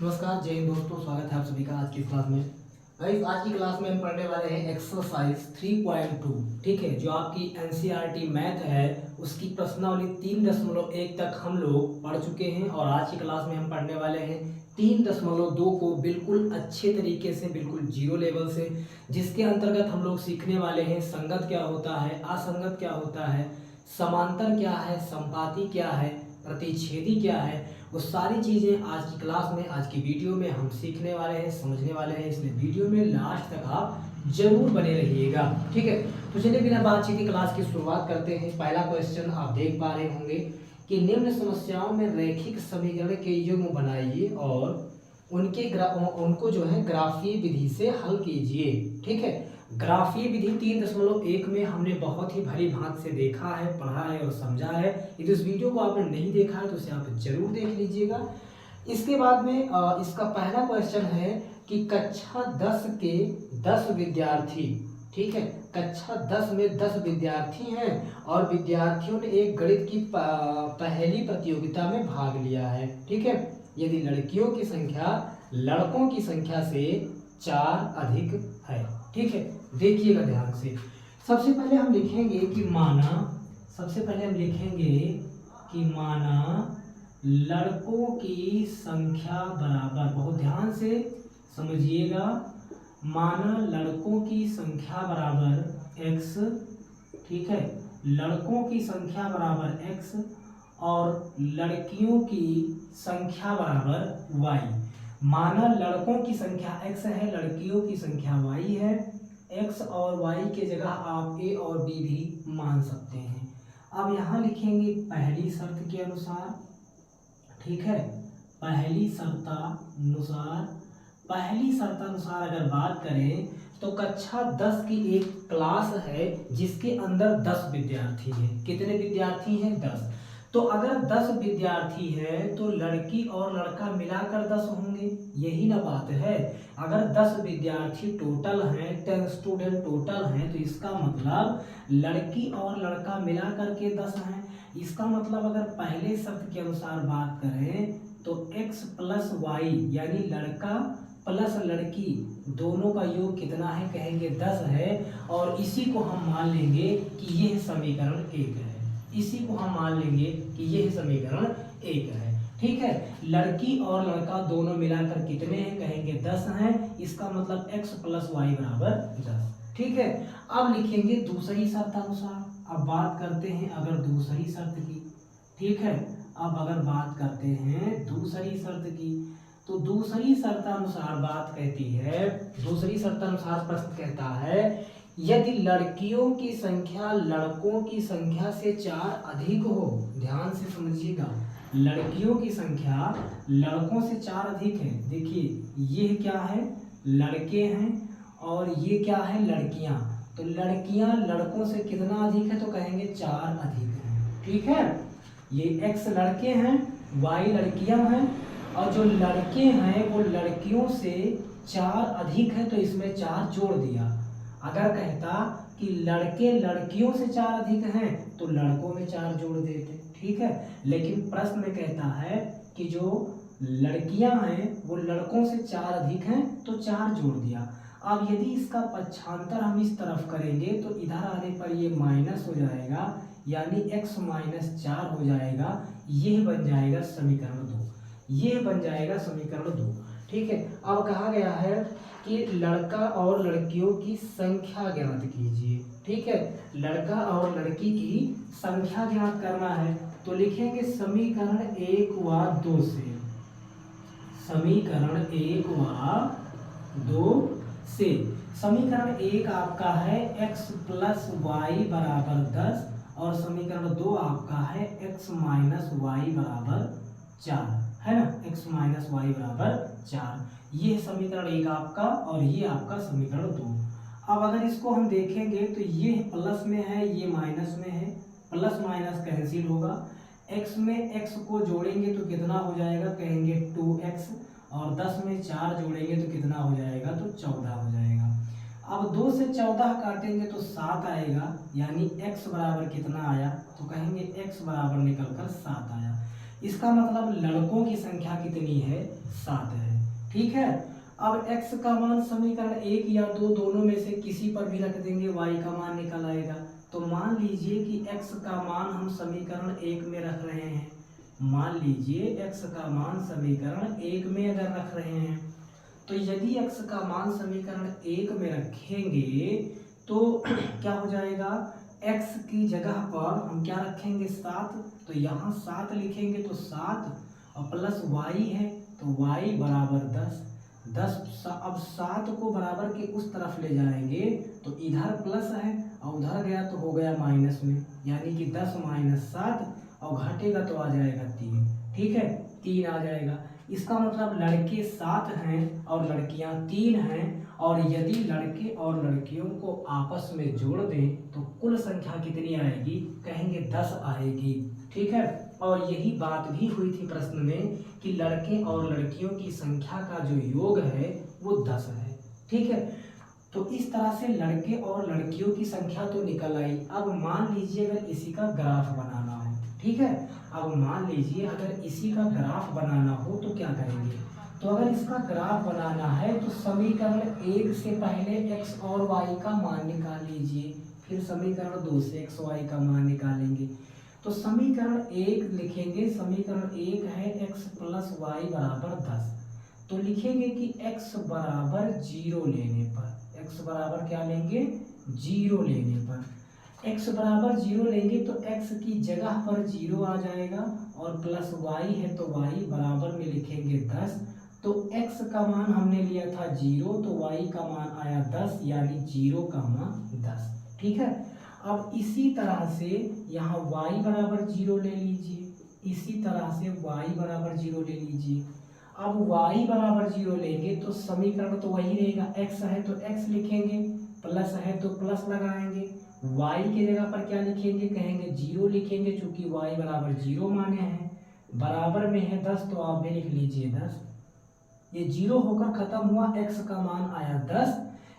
नमस्कार, जय हिंद दोस्तों। स्वागत है आप सभी का आज की क्लास में। गाइस, आज की क्लास में हम पढ़ने वाले हैं एक्सरसाइज 3.2। ठीक है, जो आपकी एनसीईआरटी मैथ है उसकी प्रश्नावली 3.1 तक हम लोग पढ़ चुके हैं और आज की क्लास में हम पढ़ने वाले हैं 3.2 को बिल्कुल अच्छे तरीके से, बिल्कुल जीरो लेवल से, जिसके अंतर्गत हम लोग सीखने वाले हैं संगत क्या होता है, असंगत क्या होता है, समांतर क्या है, संपाती क्या है, प्रतिच्छेदी क्या है। वो सारी चीज़ें आज की क्लास में, आज की वीडियो में हम सीखने वाले हैं, समझने वाले हैं। इसलिए वीडियो में लास्ट तक आप जरूर बने रहिएगा। ठीक है, तो चलिए बिना बातचीत की क्लास की शुरुआत करते हैं। पहला क्वेश्चन आप देख पा रहे होंगे कि निम्न समस्याओं में रैखिक समीकरण के युग्म बनाइए और उनको जो है ग्राफीय विधि से हल कीजिए। ठीक है, ग्राफीय विधि 3.1 में हमने बहुत ही भली भांति से देखा है, पढ़ा है और समझा है। यदि इस वीडियो को आपने नहीं देखा है तो इसे आप जरूर देख लीजिएगा। इसके बाद में इसका पहला क्वेश्चन है कि कक्षा 10 के 10 विद्यार्थी, ठीक है, कक्षा 10 में 10 विद्यार्थी हैं और विद्यार्थियों ने एक गणित की पहेली प्रतियोगिता में भाग लिया है। ठीक है, यदि लड़कियों की संख्या लड़कों की संख्या से 4 अधिक है। ठीक है, देखिएगा ध्यान से। सबसे पहले हम लिखेंगे कि माना लड़कों की संख्या बराबर, बहुत ध्यान से समझिएगा, माना लड़कों की संख्या बराबर x। ठीक है, लड़कों की संख्या बराबर x और लड़कियों की संख्या बराबर y। माना लड़कों की संख्या x है, लड़कियों की संख्या y है। x और y के जगह आप a और b भी मान सकते हैं। अब यहाँ लिखेंगे पहली शर्त के अनुसार। ठीक है, पहली शर्तानुसार अगर बात करें तो कक्षा 10 की एक क्लास है जिसके अंदर 10 विद्यार्थी हैं। कितने विद्यार्थी हैं? 10। तो अगर 10 विद्यार्थी है तो लड़की और लड़का मिलाकर 10 होंगे, यही ना बात है। अगर 10 विद्यार्थी टोटल हैं, 10 स्टूडेंट टोटल हैं, तो इसका मतलब लड़की और लड़का मिलाकर के 10 हैं। इसका मतलब अगर पहले शर्त के अनुसार बात करें तो x प्लस वाई यानी लड़का प्लस लड़की दोनों का योग कितना है? कहेंगे 10 है। और इसी को हम मान लेंगे कि यह समीकरण 1 है। इसी को हम मान लेंगे कि यह समीकरण 1 है। ठीक है, लड़की और लड़का दोनों मिलाकर कितने हैं? कहेंगे 10 हैं। इसका मतलब x प्लस वाई बराबर 10। ठीक है, अब लिखेंगे दूसरी शर्तानुसार। अब बात करते हैं अगर दूसरी शर्त की। ठीक है, अब अगर बात करते हैं दूसरी शर्त की तो दूसरी शर्तानुसार बात कहती है, दूसरी शर्तानुसार प्रश्न कहता है यदि लड़कियों की संख्या लड़कों की संख्या से 4 अधिक हो। ध्यान से समझिएगा, लड़कियों की संख्या लड़कों से 4 अधिक है। देखिए ये क्या है? लड़के हैं और ये क्या है? लड़कियां। तो लड़कियां लड़कों से कितना अधिक है? तो कहेंगे 4 अधिक है। ठीक है, ये x लड़के हैं, y लड़कियां हैं और जो लड़के हैं वो लड़कियों से 4 अधिक है तो इसमें 4 जोड़ दिया। अगर कहता कि लड़के लड़कियों से 4 अधिक हैं तो लड़कों में 4 जोड़ देते। ठीक है, लेकिन प्रश्न में कहता है कि जो लड़कियां हैं वो लड़कों से 4 अधिक हैं तो 4 जोड़ दिया। अब यदि इसका पक्षांतर हम इस तरफ करेंगे तो इधर आने पर ये माइनस हो जाएगा यानी x माइनस 4 हो जाएगा। यह बन जाएगा समीकरण 2। यह बन जाएगा समीकरण 2। ठीक है, अब कहा गया है कि लड़का और लड़कियों की संख्या ज्ञात कीजिए। ठीक है, लड़का और लड़की की संख्या ज्ञात करना है तो लिखेंगे समीकरण 1 व 2 से। समीकरण 1 व 2 से समीकरण 1 आपका है x प्लस वाई बराबर 10 और समीकरण 2 आपका है x माइनस वाई बराबर 4, है ना? x माइनस वाई बराबर 4। ये समीकरण 1 आपका और ये आपका समीकरण 2। अब अगर इसको हम देखेंगे तो ये प्लस में है, ये माइनस में है, प्लस माइनस कैंसिल होगा। x में x को जोड़ेंगे तो कितना हो जाएगा? कहेंगे 2x और 10 में 4 जोड़ेंगे तो कितना हो जाएगा? तो 14 हो जाएगा। अब 2 से 14 काटेंगे तो 7 आएगा यानी x बराबर कितना आया? तो कहेंगे x बराबर निकल कर 7 आया। इसका मतलब लड़कों की संख्या कितनी है, 7 है। ठीक है, अब x का मान समीकरण 1 या 2 दोनों में से किसी पर भी रख देंगे, y का मान निकल आएगा। तो मान लीजिए कि x का मान हम समीकरण 1 में रख रहे हैं, मान लीजिए x का मान समीकरण 1 में अगर रख रहे हैं, तो यदि x का मान समीकरण 1 में रखेंगे तो क्या हो जाएगा, x की जगह पर हम क्या रखेंगे, 7, तो यहाँ 7 लिखेंगे, तो 7 और प्लस y है तो y बराबर 10। अब 7 को बराबर के उस तरफ ले जाएंगे तो इधर प्लस है और उधर गया तो हो गया माइनस में, यानी कि 10 - 7 और घटेगा तो आ जाएगा 3। ठीक है, 3 आ जाएगा। इसका मतलब लड़के 7 हैं और लड़कियां 3 हैं, और यदि लड़के और लड़कियों को आपस में जोड़ दें तो कुल संख्या कितनी आएगी, कहेंगे 10 आएगी। ठीक है, और यही बात भी हुई थी प्रश्न में कि लड़के और लड़कियों की संख्या का जो योग है वो 10 है। ठीक है, तो इस तरह से लड़के और लड़कियों की संख्या तो निकल आई। अब मान लीजिए अगर इसी का ग्राफ बनाना हो, ठीक है, अब मान लीजिए अगर इसी का ग्राफ बनाना हो तो क्या करेंगे, तो अगर इसका ग्राफ बनाना है तो समीकरण 1 से पहले x और y का मान निकाल लीजिए, फिर समीकरण 2 से x y का मान निकालेंगे। तो समीकरण 1 लिखेंगे, समीकरण 1 है x + y बराबर 10, तो लिखेंगे कि x बराबर 0 लेने पर, x बराबर क्या लेंगे, 0 लेने पर, x बराबर 0 लेंगे तो x की जगह पर 0 आ जाएगा और प्लस y है तो y बराबर में लिखेंगे 10। तो x का मान हमने लिया था 0 तो y का मान आया 10, यानी 0 का मान 10। ठीक है, अब इसी तरह से यहाँ y बराबर 0 ले लीजिए, इसी तरह से y बराबर 0 ले लीजिए। अब y बराबर 0 लेंगे तो समीकरण तो वही रहेगा, x है तो x लिखेंगे, प्लस है तो प्लस लगाएंगे, y की जगह पर क्या लिखेंगे, कहेंगे 0 लिखेंगे, चूंकि y बराबर 0 माने हैं, बराबर में है 10 तो आप भी लिख लीजिए 10। ये 0 होकर खत्म हुआ, x का मान आया 10,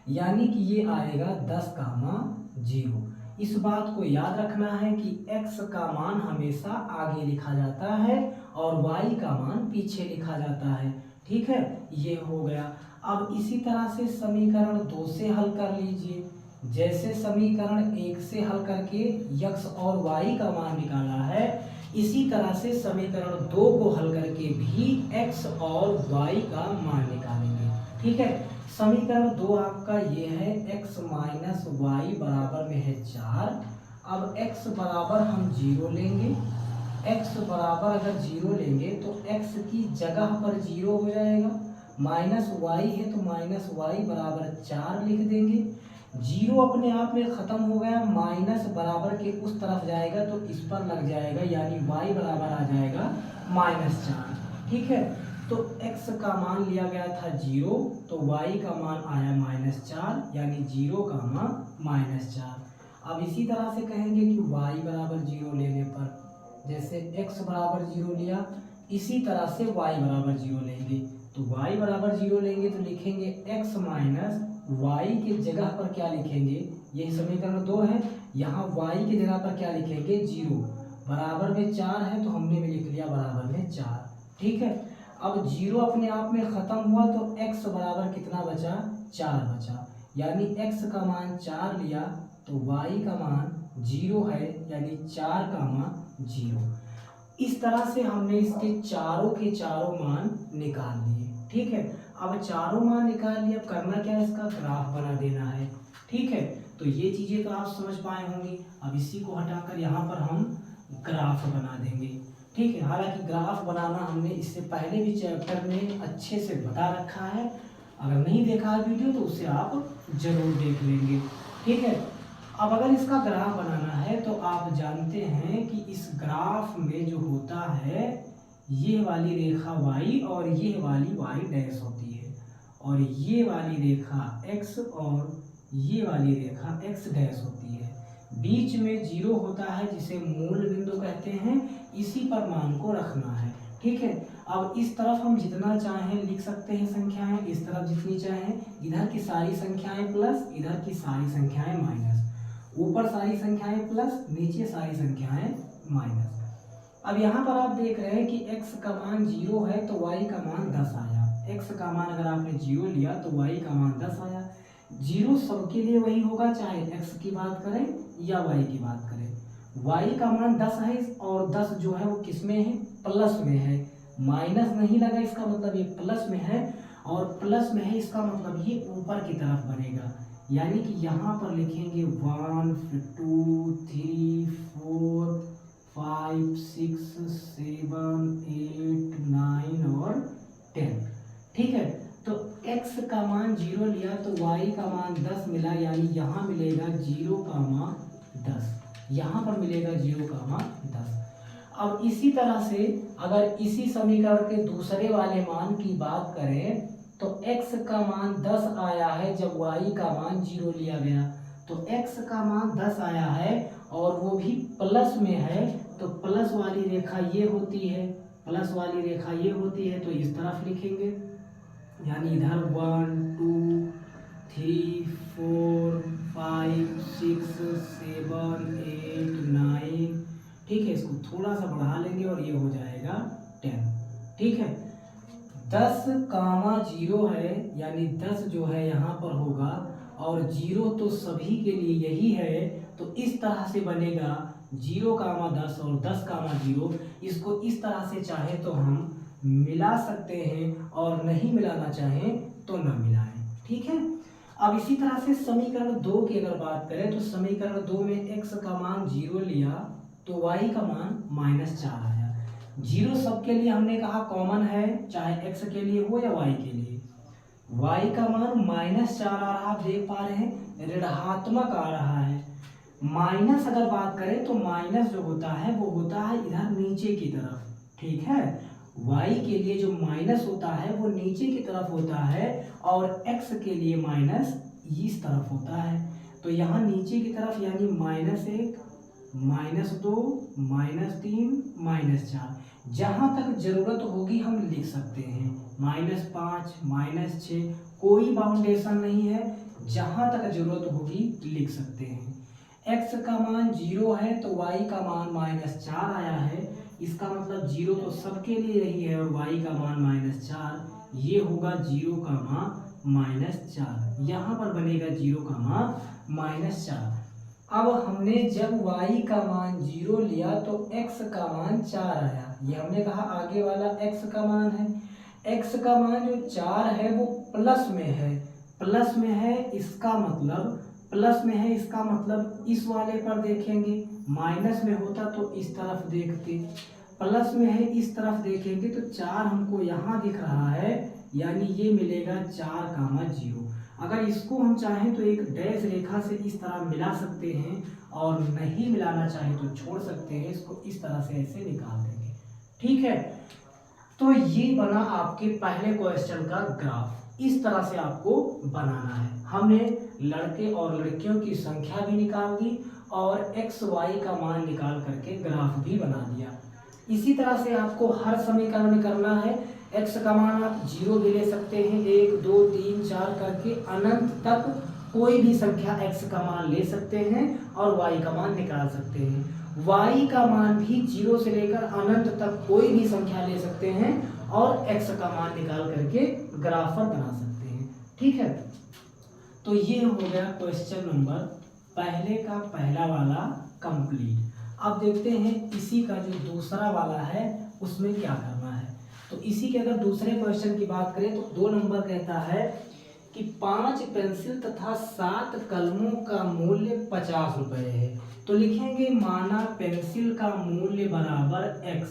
यानी कि ये आएगा 10 का मान 0। इस बात को याद रखना है कि x का मान हमेशा आगे लिखा जाता है और y का मान पीछे लिखा जाता है। ठीक है, ये हो गया। अब इसी तरह से समीकरण 2 से हल कर लीजिए, जैसे समीकरण 1 से हल करके x और y का मान निकाला है, इसी तरह से समीकरण 2 को हल करके भी x और y का मान निकालेंगे। ठीक है, समीकरण 2 आपका ये है, x माइनस वाई बराबर में है 4। अब x बराबर हम 0 लेंगे, x बराबर अगर 0 लेंगे तो x की जगह पर 0 हो जाएगा, माइनस y है तो माइनस वाई बराबर 4 लिख देंगे। 0 अपने आप में ख़त्म हो गया, माइनस बराबर के उस तरफ जाएगा तो इस पर लग जाएगा, यानी y बराबर आ जाएगा -4। ठीक है, तो x का मान लिया गया था 0 तो y का मान आया -4, यानी 0 का मान -4। अब इसी तरह से कहेंगे कि y बराबर 0 लेने पर, जैसे x बराबर 0 लिया, इसी तरह से y बराबर 0 लेंगे, तो y बराबर 0 लेंगे तो लिखेंगे x माइनस y के जगह पर क्या लिखेंगे, ये समीकरण 2 है, यहाँ y की जगह पर क्या लिखेंगे 0, बराबर में 4 है तो हमने भी लिख लिया बराबर में 4। ठीक है, अब 0 अपने आप में ख़त्म हुआ तो x बराबर कितना बचा, 4 बचा, यानी x का मान 4 लिया तो y का मान 0 है, यानी 4 का मान 0। इस तरह से हमने इसके चारों के चारों मान निकाल लिए। ठीक है, अब चारों मान निकाल लिए, अब करना क्या है, इसका ग्राफ बना देना है। ठीक है, तो ये चीज़ें तो आप समझ पाए होंगे। अब इसी को हटाकर यहाँ पर हम ग्राफ बना देंगे। ठीक है, हालांकि ग्राफ बनाना हमने इससे पहले भी चैप्टर में अच्छे से बता रखा है, अगर नहीं देखा है वीडियो तो उसे आप जरूर देख लेंगे। ठीक है, अब अगर इसका ग्राफ बनाना है तो आप जानते हैं कि इस ग्राफ में जो होता है, ये वाली रेखा y और ये वाली y डैश होती है, और ये वाली रेखा x और ये वाली रेखा x डैश होती है। बीच में 0 होता है जिसे मूल बिंदु कहते हैं, इसी पर मान को रखना है। ठीक है, अब इस तरफ हम जितना चाहें लिख सकते हैं संख्याएं, इस तरफ जितनी चाहें, इधर की सारी संख्याएं प्लस, इधर की सारी संख्याएं माइनस, ऊपर सारी संख्याएं प्लस, नीचे सारी संख्याएं माइनस। अब यहाँ पर आप देख रहे हैं कि x का मान 0 है तो y का मान 10 आया। x का मान अगर आपने 0 लिया तो y का मान 10 आया। 0 सबके लिए वही होगा, चाहे x की बात करें या y की बात करें। y का मान 10 है और 10 जो है वो किस में है, प्लस में है, माइनस नहीं लगा, इसका मतलब ये प्लस में है, और प्लस में है इसका मतलब ये ऊपर की तरफ बनेगा। यानी कि यहाँ पर लिखेंगे 1 2 3 4 5 6 7 8 9 और 10। ठीक है, तो x का मान 0 लिया तो y का मान 10 मिला, यानी यहाँ मिलेगा 0 का मान 10, यहाँ पर मिलेगा 0 का मान 10। अब इसी तरह से अगर इसी समीकरण के दूसरे वाले मान की बात करें तो x का मान 10 आया है जब y का मान 0 लिया गया, तो x का मान 10 आया है और वो भी प्लस में है, तो प्लस वाली रेखा ये होती है, प्लस वाली रेखा ये होती है, तो इस तरफ लिखेंगे, यानी इधर 1 2 3 4 5 6 7 8 9। ठीक है, इसको थोड़ा सा बढ़ा लेंगे और ये हो जाएगा 10। ठीक है, 10 कामा 0 है, यानी 10 जो है यहाँ पर होगा और 0 तो सभी के लिए यही है, तो इस तरह से बनेगा 0 कामा 10 और 10 कामा 0। इसको इस तरह से चाहे तो हम मिला सकते हैं और नहीं मिलाना चाहें तो ना मिलाएं। ठीक है, अब इसी तरह से समीकरण 2 की अगर बात करें तो समीकरण 2 में x का मान 0 लिया तो y का मान -4 आया। 0 सबके लिए हमने कहा कॉमन है, चाहे x के लिए हो या y के लिए। y का मान -4 आ रहा, आप देख पा रहे हैं ऋणात्मक आ रहा है। माइनस अगर बात करें तो माइनस जो होता है वो होता है इधर नीचे की तरफ। ठीक है, y के लिए जो माइनस होता है वो नीचे की तरफ होता है और x के लिए माइनस इस तरफ होता है, तो यहाँ नीचे की तरफ यानी -1 -2 -3 -4। जहाँ तक जरूरत होगी हम लिख सकते हैं, -5 -6, कोई बाउंडेशन नहीं है, जहाँ तक जरूरत होगी लिख सकते हैं। x का मान 0 है तो y का मान -4 आया है, इसका मतलब 0 तो सबके लिए यही है और y का मान -4, ये होगा 0 का मान -4, यहाँ पर बनेगा 0 का मान -4। अब हमने जब y का मान 0 लिया तो x का मान 4 आया, ये हमने कहा आगे वाला x का मान है। x का मान जो 4 है वो प्लस में है, प्लस में है इसका मतलब, प्लस में है इसका मतलब इस वाले पर देखेंगे, माइनस में होता तो इस तरफ देखते, प्लस में है इस तरफ देखेंगे तो 4 हमको यहाँ दिख रहा है, यानी ये मिलेगा 4 कामा 0। अगर इसको हम चाहें तो एक डैश रेखा से इस तरह मिला सकते हैं और नहीं मिलाना चाहें तो छोड़ सकते हैं, इसको इस तरह से ऐसे निकाल देंगे। ठीक है, तो ये बना आपके पहले क्वेश्चन का ग्राफ। इस तरह से आपको बनाना है। हमने लड़के और लड़कियों की संख्या भी निकाल दी और x y का मान निकाल करके ग्राफ भी बना दिया। इसी तरह से आपको हर समीकरण में करना है। x का मान आप 0 भी ले सकते हैं, 1 2 3 4 करके अनंत तक कोई भी संख्या x का मान ले सकते हैं और y का मान निकाल सकते हैं। y का मान भी 0 से लेकर अनंत तक कोई भी संख्या ले सकते हैं और x का मान निकाल करके ग्राफर बना सकते हैं। ठीक है, तो ये हो गया क्वेश्चन नंबर पहले का पहला वाला कंप्लीट। अब देखते हैं इसी का जो दूसरा वाला है उसमें क्या करना है। तो इसी के अगर दूसरे क्वेश्चन की बात करें तो 2 नंबर कहता है कि 5 पेंसिल तथा 7 कलमों का मूल्य 50 रुपए है। तो लिखेंगे माना पेंसिल का मूल्य बराबर x,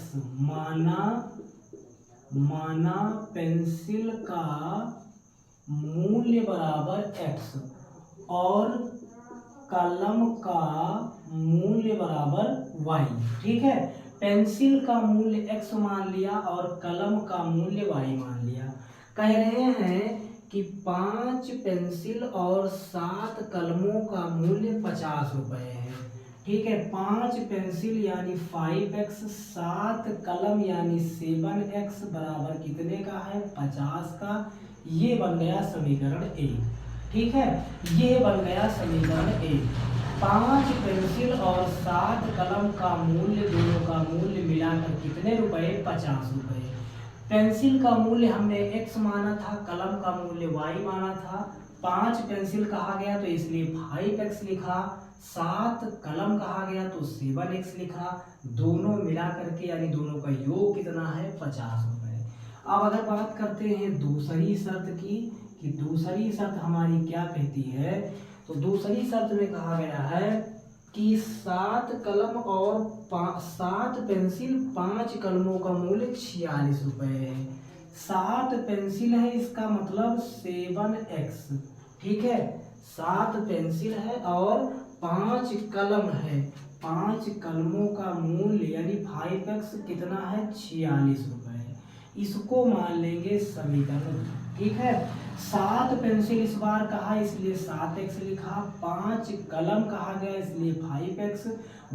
माना पेंसिल का मूल्य बराबर x और कलम का मूल्य बराबर y। ठीक है, पेंसिल का मूल्य x मान लिया और कलम का मूल्य y मान लिया। कह रहे हैं कि 5 पेंसिल और 7 कलमों का मूल्य 50 रुपए है। ठीक है, 5 पेंसिल यानी 5x, 7 कलम यानी 7x बराबर कितने का है, 50 का। ये बन गया समीकरण 1। ठीक है, ये बन गया समीकरण 1। 5 पेंसिल और 7 कलम का मूल्य, दोनों का मूल्य मिलाकर कितने रुपए? 50 रुपए। पेंसिल का मूल्य हमने x माना था, कलम का मूल्य y माना था। 5 पेंसिल कहा गया तो इसलिए 5x लिखा, 7 कलम कहा गया तो 7x लिखा। दोनों मिला करके यानी दोनों का योग कितना है? 50 रुपए। अब अगर बात करते हैं दूसरी शर्त की, कि दूसरी शर्त हमारी क्या कहती है, तो दूसरी शर्त में कहा गया है कि 7 कलम और 7 पेंसिल, 5 कलमों का मूल्य 46 रुपए है। 7 पेंसिल है, इसका मतलब 7x, ठीक है। 7 पेंसिल है और 5 कलम है, 5 कलमों का मूल्य यानी 5x कितना है? 46 रुपए। इसको मान लेंगे समीकरण, ठीक है। 7 पेंसिल इस बार कहा इसलिए 7x लिखा, 5 कलम कहा गया इसलिए 5x।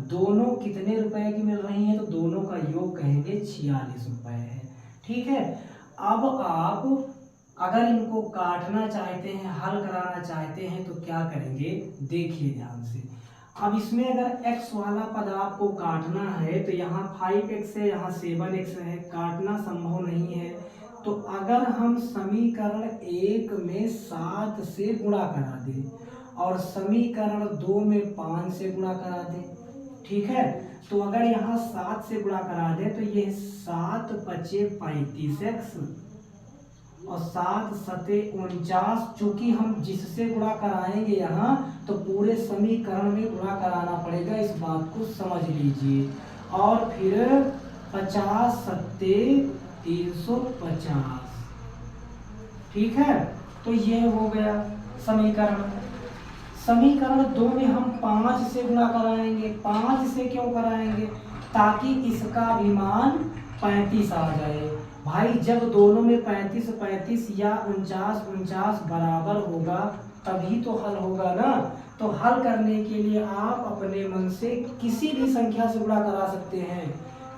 दोनों कितने रुपए की मिल रही हैं? तो दोनों का योग कहेंगे 46 रुपए है, ठीक है। अब आप अगर इनको काटना चाहते हैं, हल कराना चाहते हैं तो क्या करेंगे? देखिए ध्यान से। अब इसमें अगर x वाला पद आपको काटना है तो यहाँ 5x है, यहाँ 7x है, काटना संभव नहीं है। तो अगर हम समीकरण 1 में 7 से गुणा करा दें और समीकरण 2 में 5 से गुणा करा दें, ठीक है, तो अगर यहाँ 7 से गुणा करा दें तो ये 7 पचे 35x और 7 सते 49। चूंकि हम जिससे गुणा कराएंगे यहाँ तो पूरे समीकरण में गुणा कराना पड़ेगा, इस बात को समझ लीजिए। और फिर 50 सत्ते 350, ठीक है। तो ये हो गया समीकरण। समीकरण 2 में हम 5 से गुणा कराएंगे। 5 से क्यों कराएंगे? ताकि इसका भी मान 35 आ जाए। भाई जब दोनों में 35 35 या 49 49 बराबर होगा तभी तो हल होगा ना। तो हल करने के लिए आप अपने मन से किसी भी संख्या से गुणा करा सकते हैं,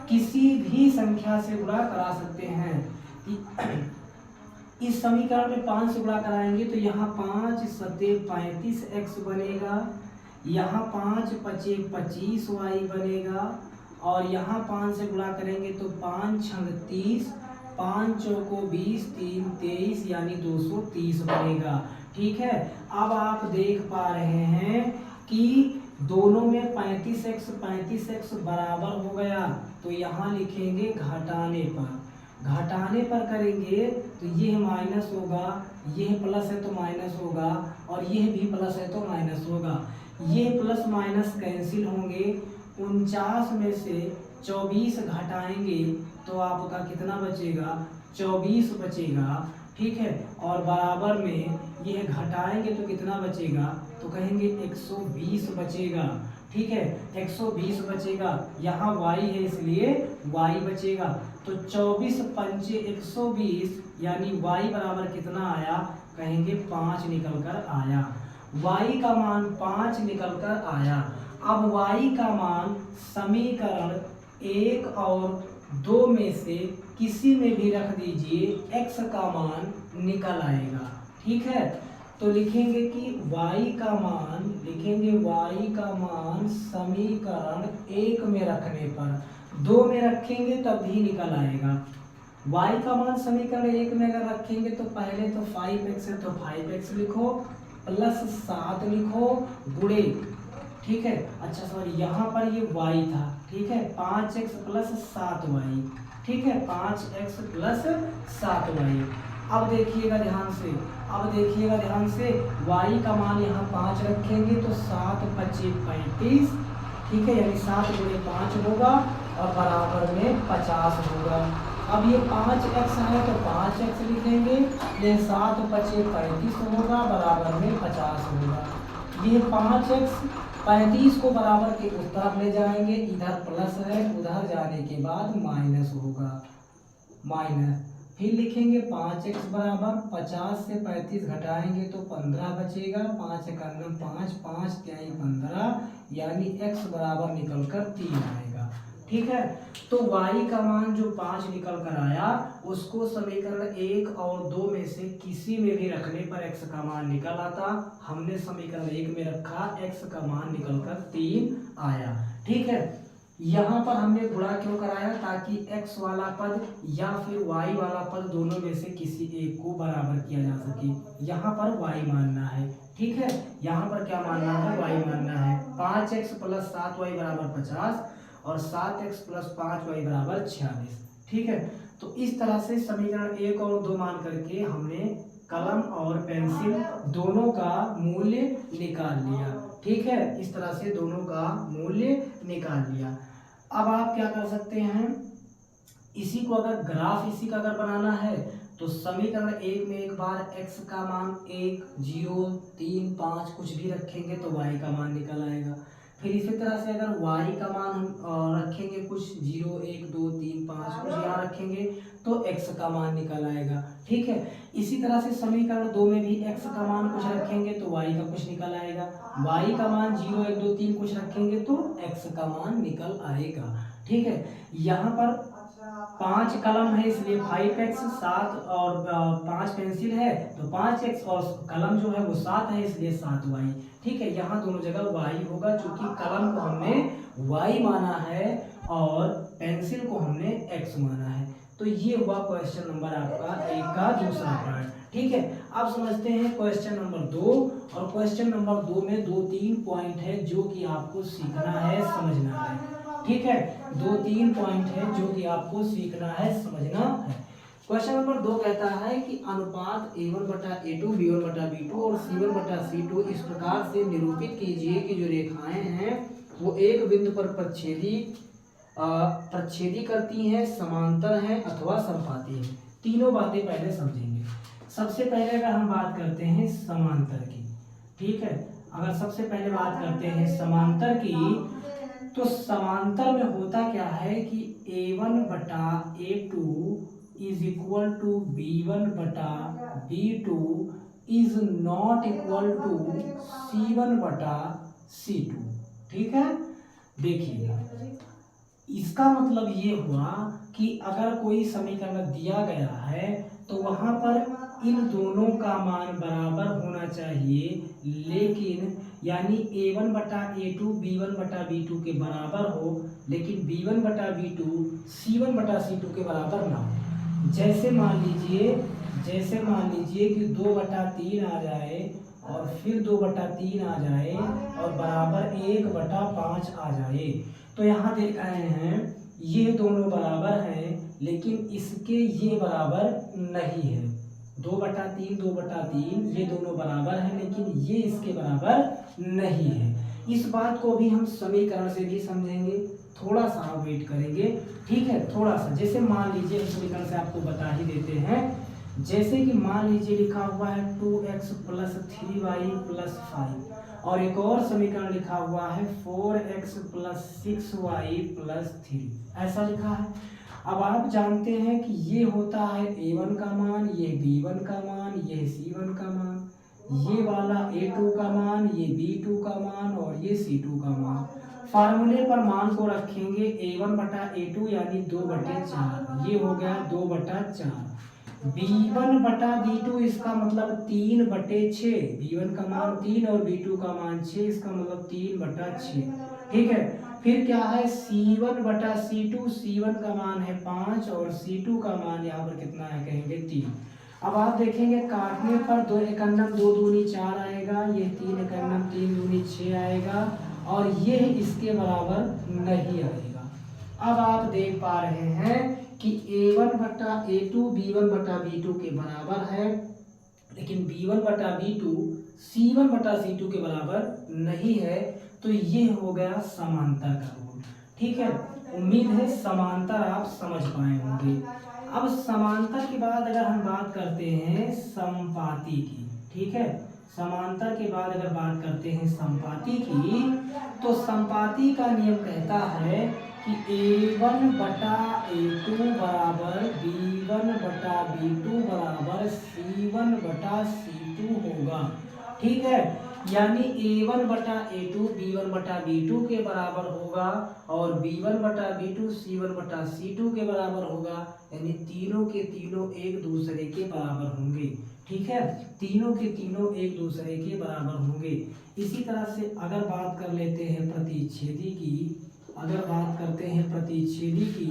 किसी भी संख्या से गुणा करा सकते हैं। इस समीकरण में 5 से गुणा कराएंगे तो यहाँ 5 सते 35x बनेगा, यहाँ 5 पचे 25y बनेगा और यहाँ 5 से गुणा करेंगे तो 5 छंग 30, 5 चौको 20, 3 23 यानी 230 बनेगा, ठीक है। अब आप देख पा रहे हैं कि दोनों में 35x बराबर हो गया, तो यहाँ लिखेंगे घटाने पर करेंगे तो ये माइनस होगा, ये प्लस है तो माइनस होगा और ये भी प्लस है तो माइनस होगा। ये प्लस माइनस कैंसिल होंगे। 49 में से 24 घटाएंगे तो आपका कितना बचेगा? 24 बचेगा, ठीक है। और बराबर में ये घटाएंगे तो कितना बचेगा? तो कहेंगे 120 बचेगा, ठीक है। 120 बचेगा, यहाँ y है इसलिए y बचेगा। तो 24 पंचे 120 यानी y बराबर कितना आया? कहेंगे 5 निकल कर आया। y का मान 5 निकल कर आया। अब y का मान समीकरण 1 और 2 में से किसी में भी रख दीजिए, x का मान निकल आएगा, ठीक है। तो लिखेंगे कि y का मान समीकरण 1 में रखने पर, 2 में रखेंगे तब भी निकल आएगा। y का मान समीकरण 1 में अगर रखेंगे तो पहले तो 5x है तो 5x लिखो, प्लस 7 लिखो गुणे, ठीक है। अच्छा सॉरी, यहाँ पर ये y था, ठीक है। 5x प्लस 7y, ठीक है। 5x plus 7y। अब देखिएगा ध्यान से, y का मान यहाँ 5 रखेंगे तो 7 पचे 35, ठीक है, यानी 7 गुणे 5 होगा और बराबर में 50 होगा। अब ये 5x है तो 5x लिखेंगे, ये 7 पचे 35 होगा, बराबर में 50 होगा। ये 5x 35 को बराबर के उस तरफ ले जाएंगे, इधर प्लस है, उधर जाने के बाद माइनस होगा, माइनस। फिर लिखेंगे 5x बराबर 50 से 35 घटाएंगे तो 15 बचेगा, 5 5 5 15 यानी x बराबर निकल कर 3 आएगा। ठीक है। तो y का मान जो 5 निकल कर आया उसको समीकरण 1 और 2 में से किसी में भी रखने पर x का मान निकल आता। हमने समीकरण 1 में रखा, x का मान निकल कर 3 आया। ठीक है, यहाँ पर हमने गुणा क्यों कराया, ताकि x वाला पद या फिर y वाला पद दोनों में से किसी एक को बराबर किया जा सके। यहाँ पर y मानना है। ठीक है, यहाँ पर क्या मानना है, y मानना है। 5x प्लस 7y बराबर 50 और 7x प्लस 5y बराबर 46। ठीक है, तो इस तरह से समीकरण 1 और 2 मान करके हमने कलम और पेंसिल दोनों का मूल्य निकाल लिया। ठीक है, इस तरह से दोनों का मूल्य निकाल लिया। अब आप क्या कर सकते हैं, इसी को अगर ग्राफ इसी का अगर बनाना है तो समीकरण 1 में एक बार x का मान 1, 0, 3, 5 कुछ भी रखेंगे तो y का मान निकल आएगा। फिर इसी तरह से अगर y का मान हम रखेंगे कुछ 0, 1, 2, 3, 5 कुछ यहाँ रखेंगे तो x का मान निकल आएगा। ठीक है, इसी तरह से समीकरण 2 में भी x का मान कुछ रखेंगे तो y का कुछ निकल आएगा। y का मान 0, 1, 2, 3 कुछ रखेंगे तो x का मान निकल आएगा। ठीक है, यहाँ पर 5 कलम है इसलिए 5x, 7 और 5 पेंसिल है तो 5x और कलम जो है वो 7 है इसलिए 7y। ठीक है, यहाँ दोनों जगह y होगा, चूंकि कलम को हमने y माना है और पेंसिल को हमने x माना है। तो ये हुआ क्वेश्चन नंबर आपका 1 का दूसरा पार्ट। ठीक है, अब समझते हैं क्वेश्चन नंबर 2। और क्वेश्चन नंबर 2 में 2-3 पॉइंट है जो कि आपको सीखना है, समझना है। ठीक है, 2-3 पॉइंट है जो कि आपको सीखना है, समझना है। क्वेश्चन नंबर 2 कहता है कि अनुपात a1/a2 b1/b2 और c1/c2 इस प्रकार से निरूपित कीजिए कि जो रेखाएं हैं वो एक बिंदु पर प्रच्छेदी करती हैं, समांतर हैं अथवा समपाती हैं। तीनों बातें पहले समझेंगे। सबसे पहले अगर हम बात करते हैं समांतर की, ठीक है, अगर सबसे पहले बात करते हैं समांतर की, तो समांतर में होता क्या है कि a1/a2 is equal to b1/b2 is not equal to c1/c2। ठीक है, देखिएगा इसका मतलब ये हुआ कि अगर कोई समीकरण दिया गया है तो वहां पर इन दोनों का मान बराबर होना चाहिए, लेकिन यानी a1/a2 b1/b2 के बराबर हो, लेकिन b1/b2 c1/c2 के बराबर ना हो। जैसे मान लीजिए कि 2/3 आ जाए और फिर 2/3 आ जाए और बराबर 1/5 आ जाए, तो यहाँ देख रहे हैं ये दोनों बराबर हैं लेकिन इसके ये बराबर नहीं है। 2/3 ये दोनों बराबर हैं लेकिन ये इसके बराबर नहीं है। इस बात को भी हम समीकरण से भी समझेंगे, थोड़ा सा वेट करेंगे। ठीक है, थोड़ा सा, जैसे मान लीजिए हम समीकरण से आपको बता ही देते हैं। जैसे कि मान लीजिए लिखा हुआ है 2x + 3y + 5 और एक और समीकरण लिखा हुआ है 4x + 6y + 3, ऐसा लिखा है। अब आप जानते हैं कि ये होता है a1 का मान, ये b1 का मान, ये c1 का मान, ये वाला a2 का मान, ये b2 का मान और ये c2 का मान। फार्मूले पर मान को रखेंगे a1/a2 यानी 2/4, ये हो गया 2/4। b1/b2 इसका मतलब 3/6, b1 का मान 3 और b2 का मान 6, इसका मतलब 3/6। ठीक है, फिर क्या है c1/c2, c1 का मान है 5 और c2 का मान यहाँ पर कितना है कहेंगे 3। अब आप देखेंगे काटने पर 2 एकन्नम 2 दूनी 4 आएगा, ये 3 एकन्नम 3 दूनी 6 आएगा और ये इसके बराबर नहीं आएगा। अब आप देख पा रहे हैं कि a1/a2 b1/b2 के बराबर है, लेकिन b1/b2 c1/c2 के बराबर नहीं है। तो ये हो गया समांतर का रूल। ठीक है, उम्मीद है समांतर आप समझ पाए होंगे। अब समांतर के बाद अगर हम बात करते हैं समपाती की, ठीक है, समांतर के बाद अगर बात करते हैं समपाती की, तो समपाती का नियम कहता है कि a1/a2 बराबर b1/b2 बराबर c1/c2 होगा। ठीक है, यानी A1 बटा A2 B1 बटा B2 के बराबर होगा और B1 बटा B2 C1 बटा C2 के बराबर होगा। यानी तीनों के तीनों एक दूसरे के बराबर होंगे। ठीक है, तीनों के तीनों एक दूसरे के बराबर होंगे। इसी तरह से अगर बात कर लेते हैं प्रतिच्छेदी की, अगर बात करते हैं प्रतिच्छेदी की,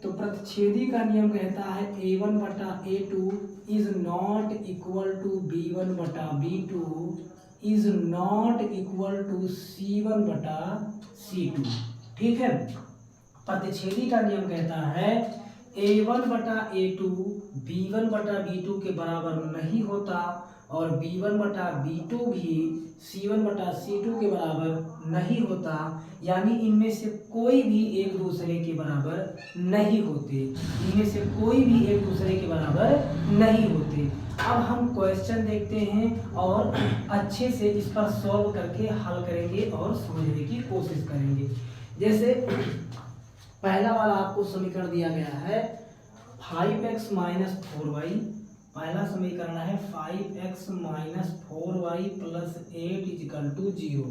तो प्रतिच्छेदी का नियम कहता है A1 बटा A2 is not equal to B1 बटा B2 is not equal to C1 बटा C2। ठीक है, प्रतिच्छेदी का नियम कहता है A1 बटा A2 B1 बटा B2 के बराबर नहीं होता और B1 बटा B2 भी C1 बटा C2 के बराबर नहीं होता। यानी इनमें से कोई भी एक दूसरे के बराबर नहीं होते, इनमें से कोई भी एक दूसरे के बराबर नहीं होते। अब हम क्वेश्चन देखते हैं और अच्छे से इस पर सॉल्व करके हल करेंगे और समझने की कोशिश करेंगे। जैसे पहला वाला आपको समीकरण दिया गया है 5x माइनस 4y, पहला समीकरण है 5x minus 4y plus 8 is equal to 0।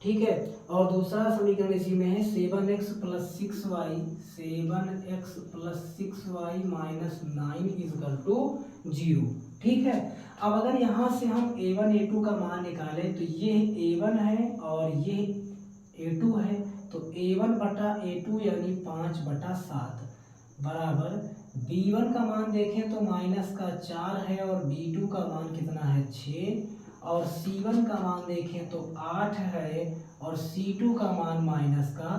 ठीक है, और दूसरा समीकरण इसी में है 7x plus 6y, 7x plus 6y minus 9 equal to 0। ठीक है, अब अगर यहाँ से हम a1 a2 का मान निकालें तो ये a1 है और ये a2 है, तो a1 बटा a2 यानी 5 बटा 7 बराबर b1 का मान देखें तो माइनस का 4 है और b2 का मान कितना है 6 और c1 का मान देखें तो 8 है और c2 का मान माइनस का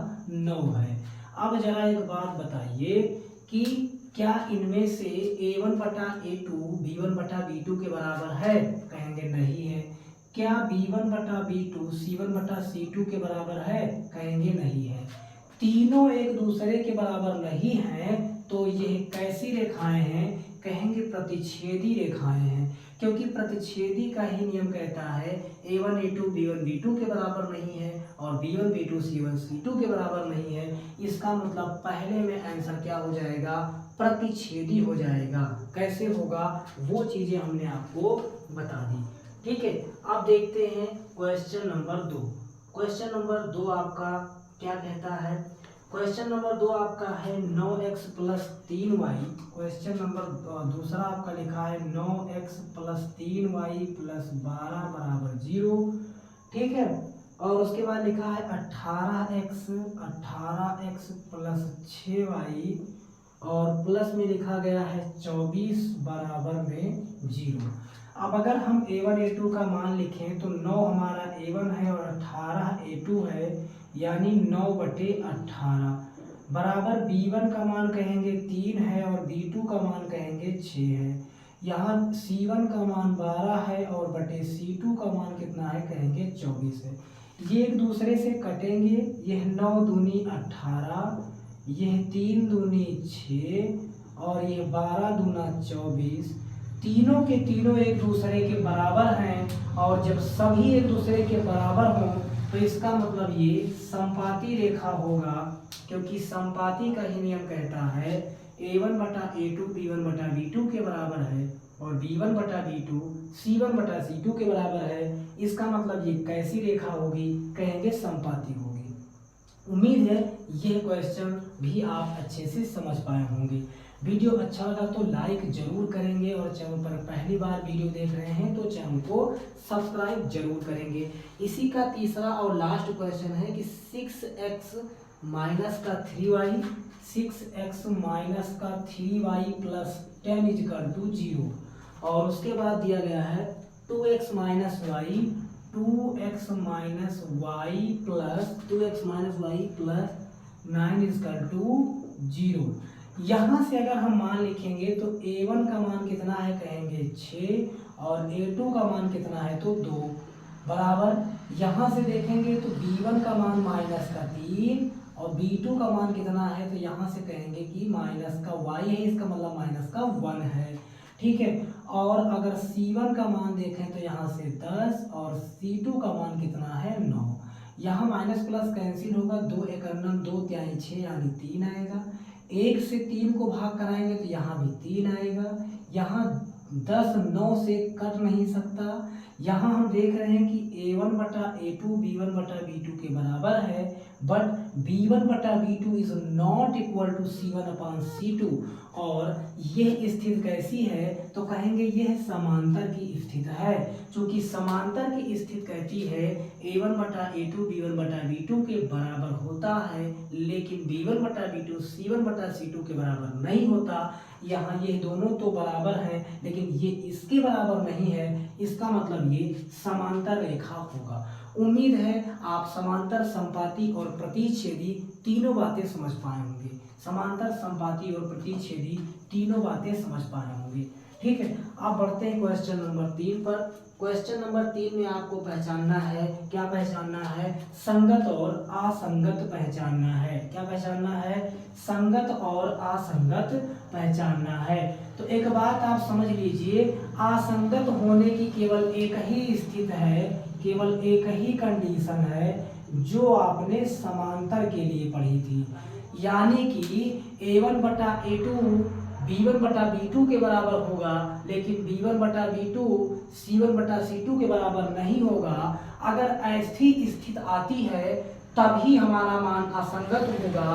9 है। अब जरा एक बात बताइए कि क्या इनमें से a1 बटा a2 b1 बटा b2 के बराबर है? कहेंगे नहीं है। क्या b1 बटा b2 c1 बटा c2 के बराबर है? कहेंगे नहीं है। तीनों एक दूसरे के बराबर नहीं हैं, तो ये कैसी रेखाएं हैं? कहेंगे प्रतिच्छेदी रेखाएं हैं, क्योंकि प्रतिच्छेदी का ही नियम कहता है a1 a2 b1 b2 के बराबर नहीं है और b1 b2 c1 c2 के बराबर नहीं है। इसका मतलब पहले में आंसर क्या हो जाएगा? प्रतिच्छेदी हो जाएगा। कैसे होगा वो चीजें हमने आपको बता दी। ठीक है, अब देखते हैं क्वेश्चन नंबर 2। क्वेश्चन नंबर 2 आपका क्या कहता है? क्वेश्चन नंबर 2 आपका है 9x plus 3y। Question number दूसरा आपका लिखा है 9x प्लस 3y प्लस 12 बराबर 0। ठीक है, और उसके बाद लिखा है 18x प्लस 6y और प्लस में लिखा गया है 24 बराबर में 0। अब अगर हम a1 a2 का मान लिखें तो 9 हमारा a1 है और 18 a2 है, यानी 9 बटे 18 बराबर b1 का मान कहेंगे 3 है और b2 का मान कहेंगे 6 है। यहाँ c1 का मान 12 है और बटे c2 का मान कितना है? कहेंगे 24 है। ये एक दूसरे से कटेंगे, यह 9 दूनी 18, यह 3 दूनी 6 और यह 12 दूना 24। तीनों के तीनों एक दूसरे के बराबर हैं और जब सभी एक दूसरे के बराबर हों तो इसका मतलब ये समपाती रेखा होगा, क्योंकि समपाती का ही नियम कहता है a1 बटा a2 b1 बटा b2 के बराबर है और b1 बटा b2 c1 बटा c2 के बराबर है। इसका मतलब ये कैसी रेखा होगी? कहेंगे समपाती होगी। उम्मीद है यह क्वेश्चन भी आप अच्छे से समझ पाए होंगे। वीडियो अच्छा लगा तो लाइक जरूर करेंगे और चैनल पर पहली बार वीडियो देख रहे हैं तो चैनल को सब्सक्राइब जरूर करेंगे। इसी का तीसरा और लास्ट क्वेश्चन है कि 6x माइनस का 3y 6x माइनस का 3y प्लस 10 इजिकल टू 0 और उसके बाद दिया गया है 2x minus y 2x minus y plus 2x minus y plus 9 equal to 0। यहाँ से अगर हम मान लिखेंगे तो a1 का मान कितना है? कहेंगे 6 और a2 का मान कितना है? तो 2 बराबर। यहाँ से देखेंगे तो b1 का मान माइनस का 3 और b2 का मान कितना है? तो यहाँ से कहेंगे कि माइनस का y है, इसका मतलब माइनस का 1 है। ठीक है, और अगर c1 का मान देखें तो यहाँ से 10 और c2 का मान कितना है? 9। यहाँ माइनस प्लस कैंसिल होगा, 2 एक 2 त्याई 6 यानी 3 आएगा। 1 से 3 को भाग कराएंगे तो यहाँ भी 3 आएगा। यहाँ 10 9 से कट नहीं सकता। यहाँ हम देख रहे हैं कि a1 बटा a2 b1 बटा b2 के बराबर है, बट b1 बटा b2 is not equal to c1 upon c2। और यह स्थिति कैसी है, तो कहेंगे यह समांतर की स्थिति है। चूंकि समांतर की स्थिति कहती है a1 बटा a2 b1 बटा b2 के बराबर होता है, लेकिन b1 बटा b2 c1 बटा c2 के बराबर नहीं होता। यहाँ ये दोनों तो बराबर हैं, लेकिन ये इसके बराबर नहीं है, इसका मतलब ये समांतर रेखा होगा। उम्मीद है आप समांतर, संपाती और प्रतिच्छेदी तीनों बातें समझ पाए होंगे। समांतर, संपाती और प्रतिच्छेदी तीनों बातें समझ पाए होंगे। ठीक है, अब बढ़ते हैं क्वेश्चन नंबर 3 पर। क्वेश्चन नंबर 3 में आपको पहचानना है, क्या पहचानना है, संगत और असंगत पहचानना है। क्या पहचानना है, संगत और असंगत पहचानना है। तो एक बात आप समझ लीजिए, असंगत होने की केवल एक ही स्थिति है, केवल एक ही कंडीशन है जो आपने समांतर के लिए पढ़ी थी, यानी कि a1 बटा a2 b1 बटा b2 के बराबर होगा, लेकिन b1 बटा b2 c1 बटा c2 के बराबर नहीं होगा। अगर ऐसी स्थिति आती है तभी हमारा मान असंगत होगा,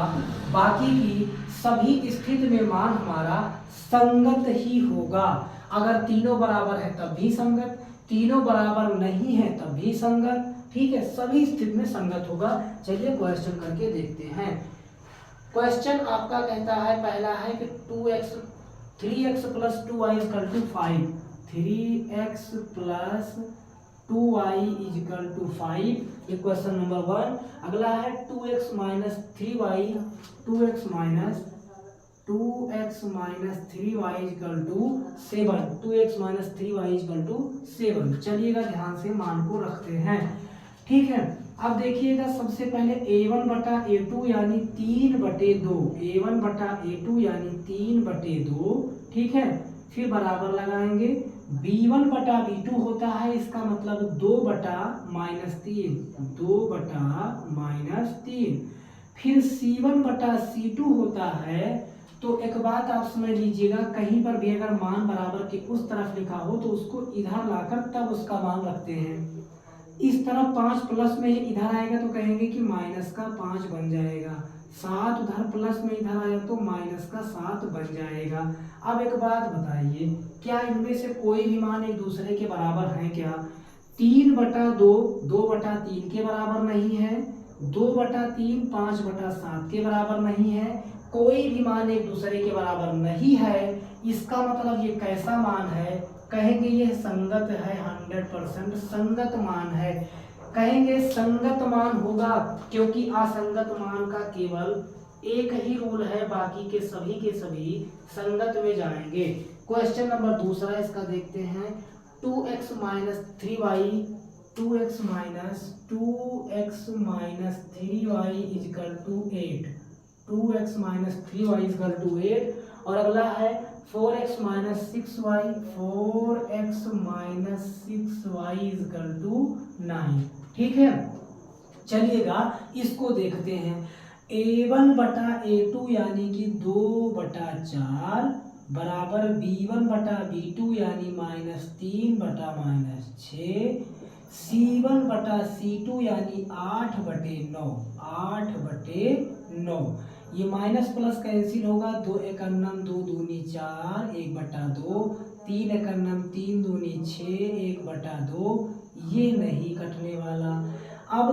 बाकी की सभी स्थिति में मान हमारा संगत ही होगा। अगर तीनों बराबर है तब भी संगत, तीनों बराबर नहीं है तब भी संगत। ठीक है, सभी स्थिति में संगत होगा। चलिए क्वेश्चन करके देखते हैं। क्वेश्चन आपका कहता है, पहला है कि 3x plus 2y equal to 5, 3x plus 2y equal to 5, ये क्वेश्चन नंबर 1। अगला है 2x minus 3y, 2x minus 3y equal to 7, 2x minus 3y equal to 7। चलिएगा ध्यान से मान को रखते हैं। ठीक है, अब देखिएगा सबसे पहले a1 बटा a2 यानी 3/2, a1 बटा a2 यानी 3/2। ठीक है, फिर बराबर लगाएंगे, b1 बटा b2 होता है, इसका मतलब 2 बटा -3, 2 बटा -3। फिर c1 बटा c2 होता है। तो एक बात आप समझ लीजिएगा, कहीं पर भी अगर मान बराबर के उस तरफ लिखा हो तो उसको इधर लाकर तब उसका मान रखते हैं। इस तरफ 5 प्लस में इधर आएगा तो कहेंगे कि माइनस का 5 बन जाएगा, 7 उधर प्लस में इधर आएगा तो माइनस का 7 बन जाएगा। अब एक बात बताइए, क्या इनमें से कोई भी मान एक दूसरे के बराबर है क्या? 3/2 2/3 के बराबर नहीं है, 2/3 5/7 के बराबर नहीं है। कोई भी मान एक दूसरे के बराबर नहीं है, इसका मतलब ये कैसा मान है? कहेंगे ये संगत है, 100% संगत मान है। कहेंगे संगत मान होगा क्योंकि असंगत मान का केवल एक ही रूल है, बाकी के सभी संगत में जाएंगे। क्वेश्चन नंबर दूसरा इसका देखते हैं, 2x minus 3y, 2x minus 3y equal to 8, 2x minus 3y equal to 8। और अगला है 4x minus 6y, 4x minus 6y is equal to 9। ठीक है, चलिएगा इसको देखते हैं। a1 बटा a2 यानी कि 2/4 बराबर b1 बटा b2 यानी -3 बटा -6, c1 बटा c2 यानी 8/9, 8/9। ये माइनस प्लस कैंसिल होगा, 2 एकन्नम 2 दूनी 4, 1/2, 3 एकन्नम 3 दूनी 6, 1/2, ये नहीं कटने वाला। अब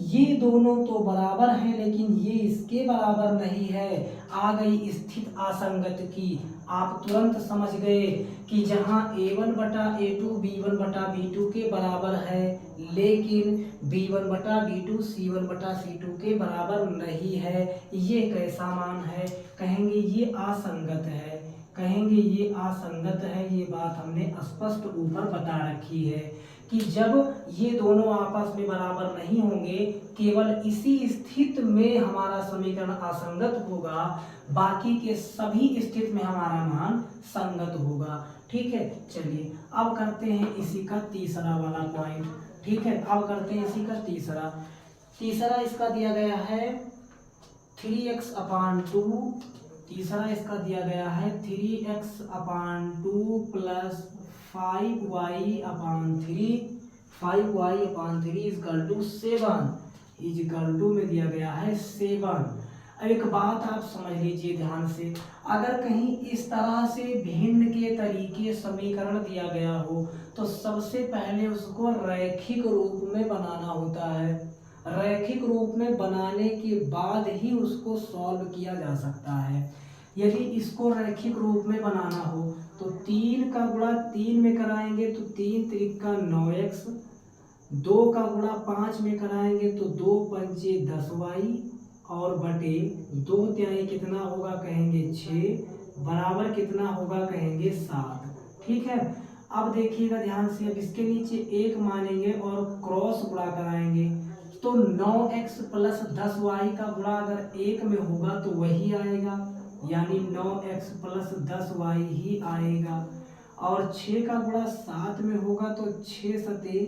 ये दोनों तो बराबर हैं, लेकिन ये इसके बराबर नहीं है। आ गई स्थिति असंगत की। आप तुरंत समझ गए कि जहाँ a1 बटा a2 b1 बटा b2 के बराबर है, लेकिन b1 बटा b2 c1 बटा c2 के बराबर नहीं है, ये कैसा मान है? कहेंगे ये असंगत है, कहेंगे ये असंगत है। ये बात हमने स्पष्ट ऊपर बता रखी है कि जब ये दोनों आपस में बराबर नहीं होंगे, केवल इसी स्थिति में हमारा समीकरण असंगत होगा, बाकी के सभी स्थिति में हमारा मान संगत होगा। ठीक है, चलिए अब करते हैं इसी का तीसरा वाला पॉइंट। ठीक है, अब करते हैं इसी का तीसरा इसका दिया गया है 3x/2 तीसरा इसका दिया गया है 3x/2 plus 5y/3, 5y/3 equal to 7, equal to में दिया गया है 7। अब एक बात आप समझ लीजिए ध्यान से, अगर कहीं इस तरह से भिन्न के तरीके समीकरण दिया गया हो तो सबसे पहले उसको रैखिक रूप में बनाना होता है। रैखिक रूप में बनाने के बाद ही उसको सॉल्व किया जा सकता है। यदि इसको रैखिक रूप में बनाना हो तो 3 का गुणा 3 में कराएंगे तो 3 त्रिका 9x, 2 का गुणा 5 में कराएंगे तो 2 पंचे 10y और बटे 2 तिहाई कितना होगा कहेंगे 6, बराबर कितना होगा कहेंगे 7। ठीक है, अब देखिएगा ध्यान से, अब इसके नीचे 1 मानेंगे और क्रॉस गुणा कराएंगे तो 9x प्लस 10y का गुणा अगर 1 में होगा तो वही आएगा, यानी 9x प्लस 10y ही आएगा। और 6 का गुणा 7 में होगा तो 6 सते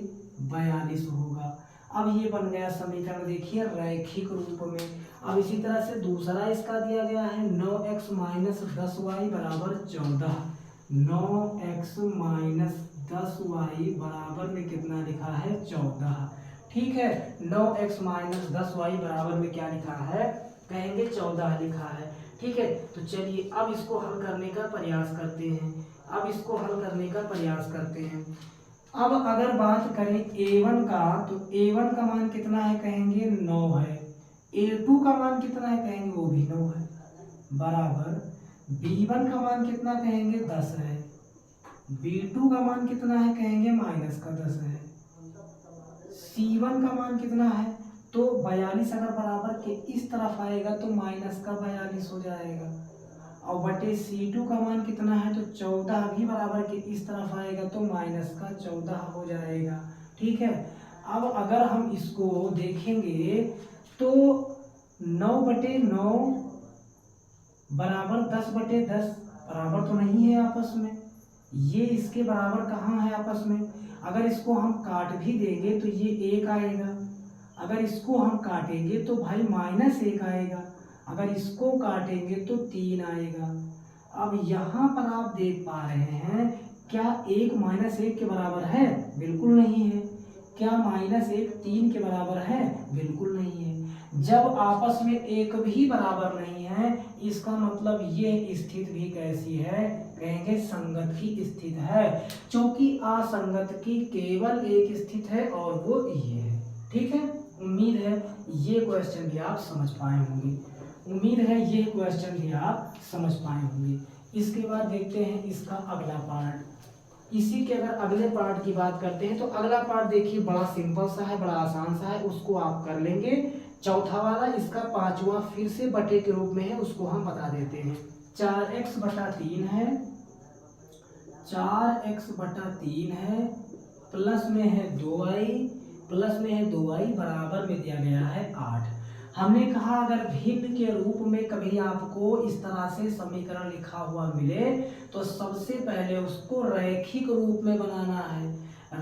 42 होगा। अब ये बन गया समीकरण, देखिए रैखिक रूप में। अब इसी तरह से दूसरा इसका दिया गया है 9x माइनस 10y बराबर 14, 9x माइनस 10y बराबर में कितना लिखा है 14। ठीक है, 9x माइनस 10y बराबर में क्या लिखा है कहेंगे 14 लिखा है। ठीक है, तो चलिए अब इसको हल करने का प्रयास करते हैं। अब इसको हल करने का प्रयास करते हैं। अब अगर बात करें a1 का तो a1 का मान कितना है कहेंगे 9 है, a2 का मान कितना है कहेंगे वो भी 9 है, बराबर b1 का मान कितना कहेंगे 10 है, b2 का मान कितना है कहेंगे माइनस का 10 है, c1 का मान कितना है तो 42 अगर बराबर के इस तरफ आएगा तो माइनस का 42 हो जाएगा, और बटे C2 का मान कितना है तो 14 भी बराबर के इस तरफ आएगा तो माइनस का 14 हो जाएगा। ठीक है, अब अगर हम इसको देखेंगे तो 9/9 बराबर 10/10 बराबर तो नहीं है आपस में, ये इसके बराबर कहाँ है आपस में। अगर इसको हम काट भी देंगे तो ये 1 आएगा, अगर इसको हम काटेंगे तो भाई -1 आएगा, अगर इसको काटेंगे तो 3 आएगा। अब यहाँ पर आप देख पा रहे हैं क्या 1 -1 के बराबर है, बिल्कुल नहीं है। क्या -1 3 के बराबर है, बिल्कुल नहीं है। जब आपस में एक भी बराबर नहीं है इसका मतलब ये स्थिति भी कैसी है कहेंगे संगत की स्थिति है, क्योंकि असंगत की केवल एक स्थिति है और वो ये है। ठीक है, उम्मीद है ये क्वेश्चन भी आप समझ पाए होंगे, उम्मीद है ये क्वेश्चन भी आप समझ पाए होंगे। इसके बाद देखते हैं इसका अगला पार्ट। इसी के अगर अगले पार्ट की बात करते हैं तो अगला पार्ट देखिए बड़ा सिंपल सा है, बड़ा आसान सा है, उसको आप कर लेंगे। चौथा वाला इसका पांचवा फिर से बटे के रूप में है, उसको हम बता देते हैं। 4x/3 है, 4x/3 है, प्लस में है 2y, प्लस में है 2y बराबर में दिया गया है 8। हमने कहा अगर भिन्न के रूप में कभी आपको इस तरह से समीकरण लिखा हुआ मिले तो सबसे पहले उसको रैखिक रूप में बनाना है।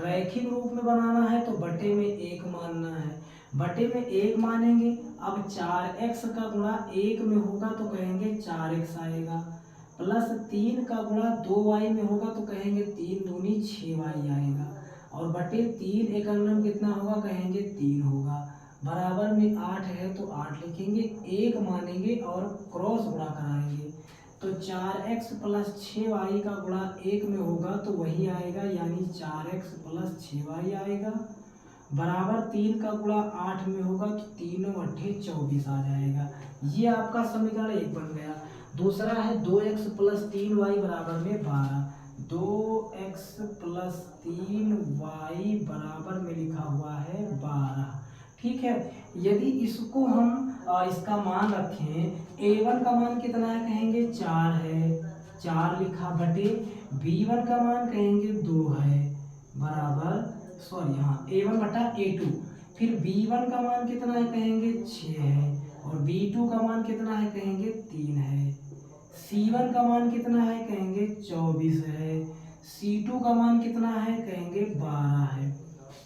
रैखिक रूप में बनाना है तो बटे में 1 मानना है, बटे में 1 मानेंगे। अब 4x का गुणा 1 में होगा तो कहेंगे 4x आएगा, प्लस 3 का गुणा 2y में होगा तो कहेंगे 3 दूनी 6y आएगा, और बटे 3 एक अंक कितना होगा कहेंगे 3 होगा, बराबर में 8 है तो 8 लिखेंगे, 1 मानेंगे और क्रॉस गुणा कराएंगे तो 4x प्लस 6y का गुणा 1 में होगा तो वही आएगा, यानी 4x प्लस 6y आएगा, बराबर 3 का गुणा 8 में होगा तो 3×8 24 आ जाएगा। ये आपका समीकरण 1 बन गया। दूसरा है 2x प्लस 3y बराबर में 12, 2x प्लस 3y बराबर में लिखा हुआ है 12। ठीक है, यदि इसको हम इसका मान रखें, a1 का मान कितना है कहेंगे 4 है, 4 लिखा, बटे b1 का मान कहेंगे 2 है, बराबर सॉरी हाँ a1/a2, फिर b1 का मान कितना है कहेंगे 6 है, और b2 का मान कितना है कहेंगे 3 है, c1 का मान कितना है कहेंगे 24 है, c2 का मान कितना है कहेंगे 12 है।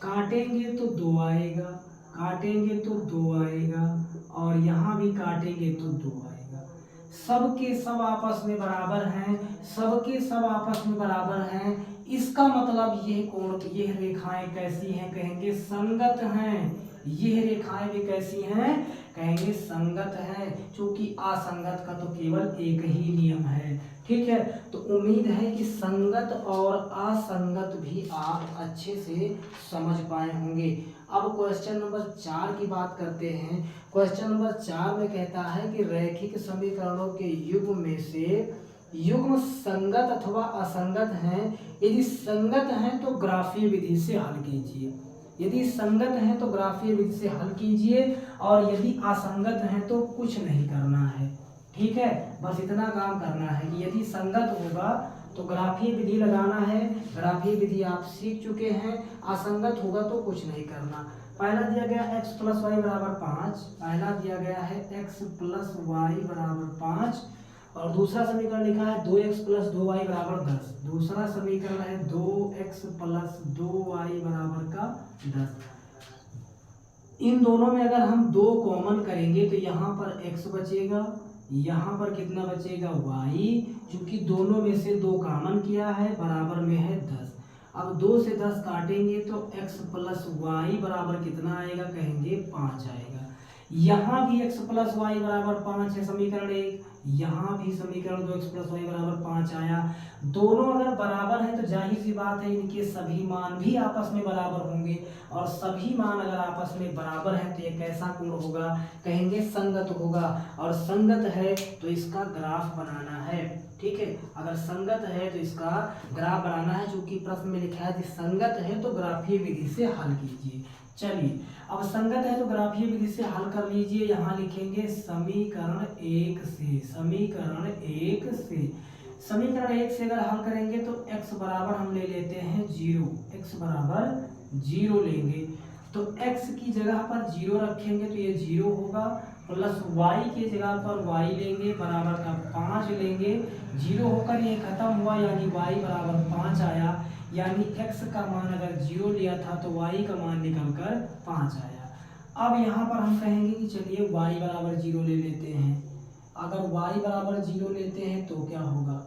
काटेंगे तो 2 आएगा, काटेंगे तो 2 आएगा, और यहाँ भी काटेंगे तो 2 आएगा। सबके सब आपस में बराबर हैं, सबके सब आपस में बराबर हैं, इसका मतलब ये कोण, ये रेखाएं कैसी हैं, कहेंगे संगत हैं। ये रेखाएं भी कैसी हैं, कहेंगे संगत हैं, क्योंकि असंगत का तो केवल एक ही नियम है। ठीक है, तो उम्मीद है कि संगत और असंगत भी आप अच्छे से समझ पाए होंगे। अब क्वेश्चन नंबर 4 की बात करते हैं। क्वेश्चन नंबर 4 में कहता है कि रैखिक समीकरणों के युग्म में से युग्म संगत अथवा असंगत हैं। यदि संगत हैं तो ग्राफीय विधि से हल कीजिए। यदि संगत हैं तो ग्राफीय विधि से हल कीजिए, और यदि असंगत हैं तो कुछ नहीं करना है। ठीक है, बस इतना काम करना है कि यदि संगत होगा तो ग्राफीय विधि लगाना है। ग्राफीय विधि आप सीख चुके हैं। असंगत होगा तो कुछ नहीं करना। पहला दिया गया x प्लस वाई बराबर 5, पहला दिया गया है x प्लस वाई बराबर 5, और दूसरा समीकरण लिखा है 2x प्लस 2y बराबर 10। दूसरा समीकरण है 2x प्लस 2y बराबर का 10। इन दोनों में अगर हम 2 कॉमन करेंगे तो यहाँ पर x बचेगा, यहाँ पर कितना बचेगा y, क्योंकि दोनों में से 2 कॉमन किया है, बराबर में है 10। अब 2 से 10 काटेंगे तो x प्लस वाई बराबर कितना आएगा, कहेंगे 5 आएगा। यहाँ भी x प्लस वाई बराबर 5 है, समीकरण 1। यहाँ भी समीकरण 2x प्लस वाई बराबर 5 आया। दोनों अगर बराबर हैं तो जाहिर सी बात है इनके सभी मान भी आपस में बराबर होंगे, और सभी मान अगर आपस में बराबर हैं तो ये कैसा कोण होगा, कहेंगे संगत होगा। और संगत है तो इसका ग्राफ बनाना है। ठीक है, अगर संगत है तो इसका ग्राफ बनाना है, क्योंकि प्रश्न में लिखा है कि संगत है तो ग्राफीय विधि से हल कीजिए। चलिए, अब संगत है तो ग्राफीय विधि से हल कर लीजिए। यहाँ लिखेंगे समीकरण 1 से, समीकरण 1 से, समीकरण 1 से अगर हल करेंगे तो x बराबर हम ले लेते हैं 0, x बराबर 0 लेंगे तो x की जगह पर 0 रखेंगे तो ये 0 होगा, प्लस y की जगह पर y लेंगे बराबर का 5 लेंगे। 0 होकर ये खत्म हुआ, यानी y बराबर 5 आया, यानी x का मान अगर 0 लिया था तो y का मान निकल कर 5 आया। अब यहाँ पर हम कहेंगे कि चलिए y बराबर 0 ले लेते हैं। अगर y बराबर 0 लेते हैं तो क्या होगा,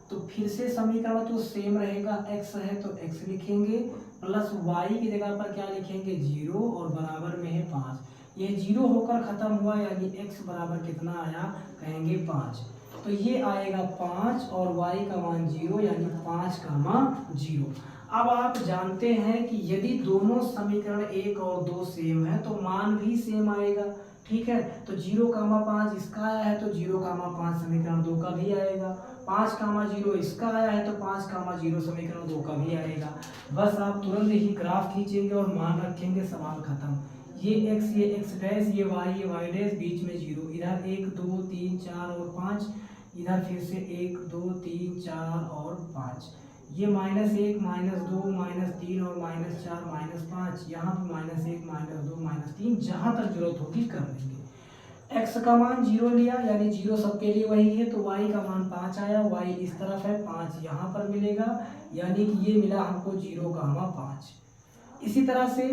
तो फिर से समीकरण तो सेम रहेगा, x है तो x लिखेंगे, प्लस y की जगह पर क्या लिखेंगे 0, और बराबर में है 5। ये 0 होकर खत्म हुआ, यानी x बराबर कितना आया, कहेंगे 5। तो ये आएगा 5 और y का मान 0, यानी 5 का मान 0। अब आप जानते हैं कि यदि दोनों समीकरण 1 और 2 सेम है तो मान भी सेम आएगा। ठीक है, तो 0,5 इसका आया है तो 0,5 समीकरण 2 का भी आएगा। 5,0 इसका आया है तो 5,0 समीकरण 2 का भी आएगा। बस आप तुरंत ही ग्राफ खींचेंगे और मान रखेंगे, सवाल खत्म। ये x डैश, ये y डैश, बीच में 0, इधर 1 2 3 4 और 5, इधर फिर से 1 2 3 4 और 5, ये -1 -2 -3 और -4 -5, यहाँ पे -1 -2 -3, जहाँ तक जरूरत होगी कर लेंगे। x का मान 0 लिया, यानी 0 सबके लिए वही है, तो y का मान 5 आया, y इस तरफ है, 5 यहाँ पर मिलेगा, यानी कि ये मिला हमको 0,5। इसी तरह से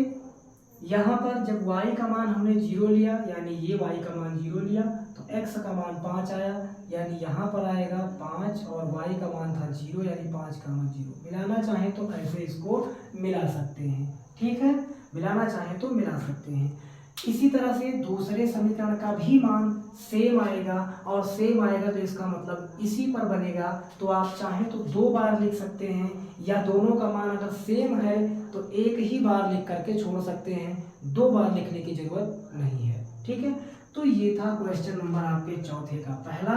यहाँ पर जब y का मान हमने 0 लिया, यानी ये y का मान 0 लिया, तो x का मान 5 आया, यानी यहाँ पर आएगा 5, और y का मान था 0, यानी 5 का मान 0। मिलाना चाहें तो ऐसे इसको मिला सकते हैं। ठीक है, मिलाना चाहें तो मिला सकते हैं। इसी तरह से दूसरे समीकरण का भी मान सेम आएगा, और सेम आएगा तो इसका मतलब इसी पर बनेगा। तो आप चाहें तो 2 बार लिख सकते हैं, या दोनों का मान अगर सेम है तो एक ही बार लिख करके छोड़ सकते हैं, 2 बार लिखने की जरूरत नहीं है। ठीक है, तो ये था क्वेश्चन नंबर आपके चौथे का पहला।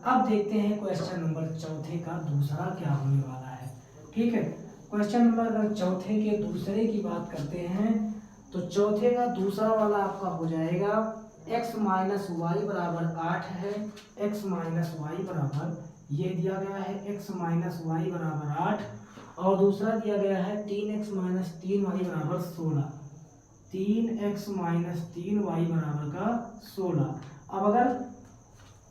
अब देखते हैं क्वेश्चन नंबर चौथे का दूसरा क्या होने वाला है। ठीक है, क्वेश्चन नंबर चौथे के दूसरे की बात करते हैं, तो चौथे का दूसरा वाला आपका हो जाएगा x माइनस वाई बराबर 8 है, x माइनस वाई बराबर, ये दिया गया है x माइनस वाई बराबर 8, और दूसरा दिया गया है 3x माइनस 3y बराबर 16, 3x माइनस 3y बराबर का 16। अब अगर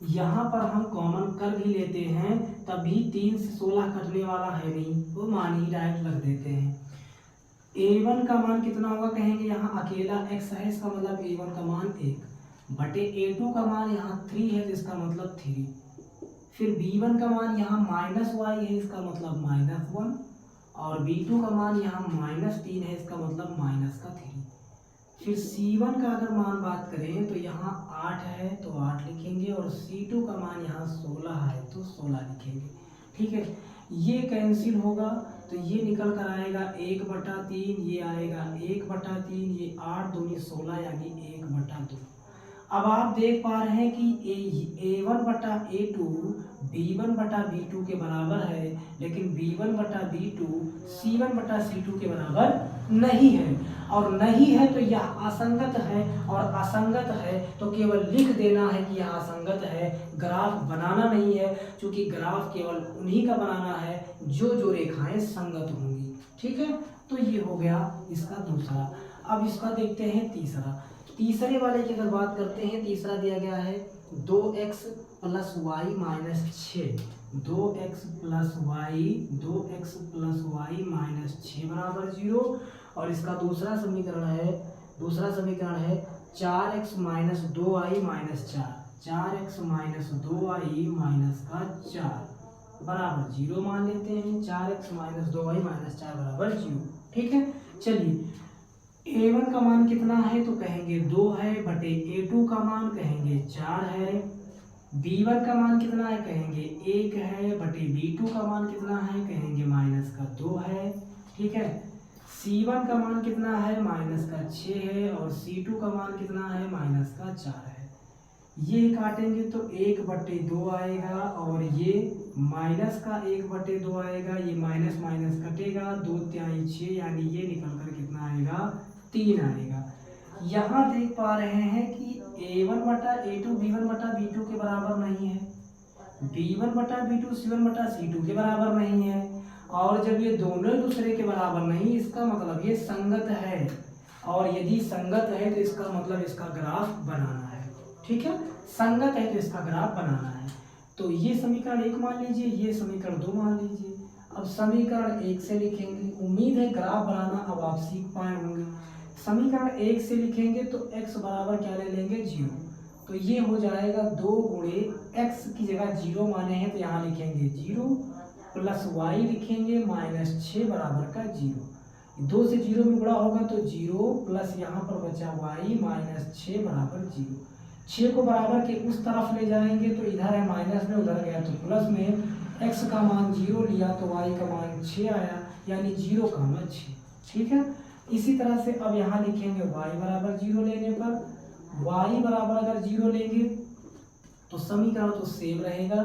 यहाँ पर हम कॉमन कर भी लेते हैं तब भी 3 से 16 कटने वाला है नहीं, वो मान ही डायरेक्ट रख देते हैं। a1 का मान कितना होगा, कहेंगे यहाँ अकेला x है, इसका मतलब a1 का मान 1 बटे a2 का मान यहाँ 3 है, जिसका मतलब 3 फिर b1 का मान यहाँ -y है, इसका मतलब -1, और b2 का मान यहाँ -3 है, इसका मतलब -3। फिर c1 का अगर मान बात करें तो यहाँ 8 है तो 8 लिखेंगे, और c2 का मान यहाँ 16 है तो 16 लिखेंगे। ठीक है, ये कैंसिल होगा तो ये निकल कर आएगा 1/3, ये आएगा 1/3, ये 8 दूनी 16 यानी 1/2। अब आप देख पा रहे हैं कि a1/a2 b1/b2 के बराबर है, लेकिन b1/b2 c1/c2 के बराबर नहीं है, और नहीं है तो यह असंगत है, और असंगत है तो केवल लिख देना है कि यह असंगत है, ग्राफ बनाना नहीं है, क्योंकि ग्राफ केवल उन्हीं का बनाना है जो रेखाएं संगत होंगी। ठीक है, तो ये हो गया इसका दूसरा। अब इसका देखते हैं तीसरा। तीसरे वाले की अगर बात करते हैं, तीसरा दिया गया है 2x + y - 6, 2x + y - 6 बराबर 0, और इसका दूसरा समीकरण है 4x - 2y - 4, 4x - 2y - 4 बराबर 0 मान लेते हैं। 4x - 2y - 4 बराबर 0। ठीक है, चलिए a1 का मान कितना है तो कहेंगे 2 है, बटे a2 का मान कहेंगे 4 है, b1 का मान कितना है कहेंगे 1 है, बटे b2 का मान कितना है कहेंगे -2 है। ठीक है, c1 का मान कितना है -6 है, और c2 का मान कितना है -4 है। ये काटेंगे तो 1/2 आएगा, और ये -1/2 आएगा, ये माइनस माइनस कटेगा, 2 तिहाई 6 यानी ये निकल कर कितना आएगा 3 आएगा। यहाँ देख पा रहे हैं कि a1/a2 b1/b2 के बराबर नहीं है, b1/b2 c1/c2 के बराबर नहीं है, और जब ये दोनों एक दूसरे के बराबर नहीं, इसका मतलब ये संगत है, और यदि संगत है तो इसका मतलब इसका ग्राफ बनाना है। ठीक है, संगत है तो इसका ग्राफ बनाना है। तो ये समीकरण 1 मान लीजिए, ये समीकरण 2 मान लीजिए। अब समीकरण 1 से लिखेंगे, उम्मीद है ग्राफ बनाना अब आप सीख पाए होंगे। समीकरण 1 से लिखेंगे तो x बराबर क्या ले लेंगे 0, तो ये हो जाएगा 2 गुणे x की जगह 0 माने हैं तो यहाँ लिखेंगे 0, प्लस y लिखेंगे -6 बराबर का 0। 2 से 0 में गुणा होगा तो 0, प्लस यहाँ पर बचा y -6 बराबर 0। 6 को बराबर के उस तरफ ले जाएंगे तो इधर है माइनस में, उधर गया तो प्लस में, x का मान 0 लिया तो y का मान 6 आया, यानी 0, 6। ठीक है, इसी तरह से अब यहाँ लिखेंगे y बराबर 0 लेने पर, y बराबर अगर 0 लेंगे तो समीकरण तो सेम रहेगा,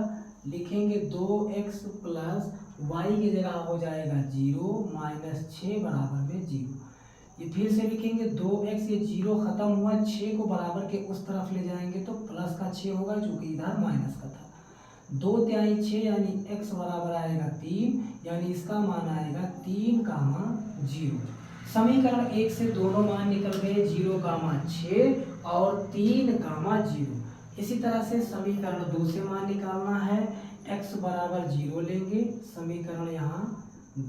लिखेंगे 2x प्लस y की जगह हो जाएगा 0 -6 बराबर में 0। ये फिर से लिखेंगे 2x, ये 0 खत्म हुआ, 6 को बराबर के उस तरफ ले जाएंगे तो प्लस का 6 होगा, चूंकि इधर माइनस का था। 2 तिहाई 6 यानी x बराबर आएगा 3, यानी इसका मान आएगा 3, 0। समीकरण 1 से दोनों मान निकल गए, 0, 6 और 3, 0। इसी तरह से समीकरण 2 से मान निकालना है, x बराबर 0 लेंगे, समीकरण यहाँ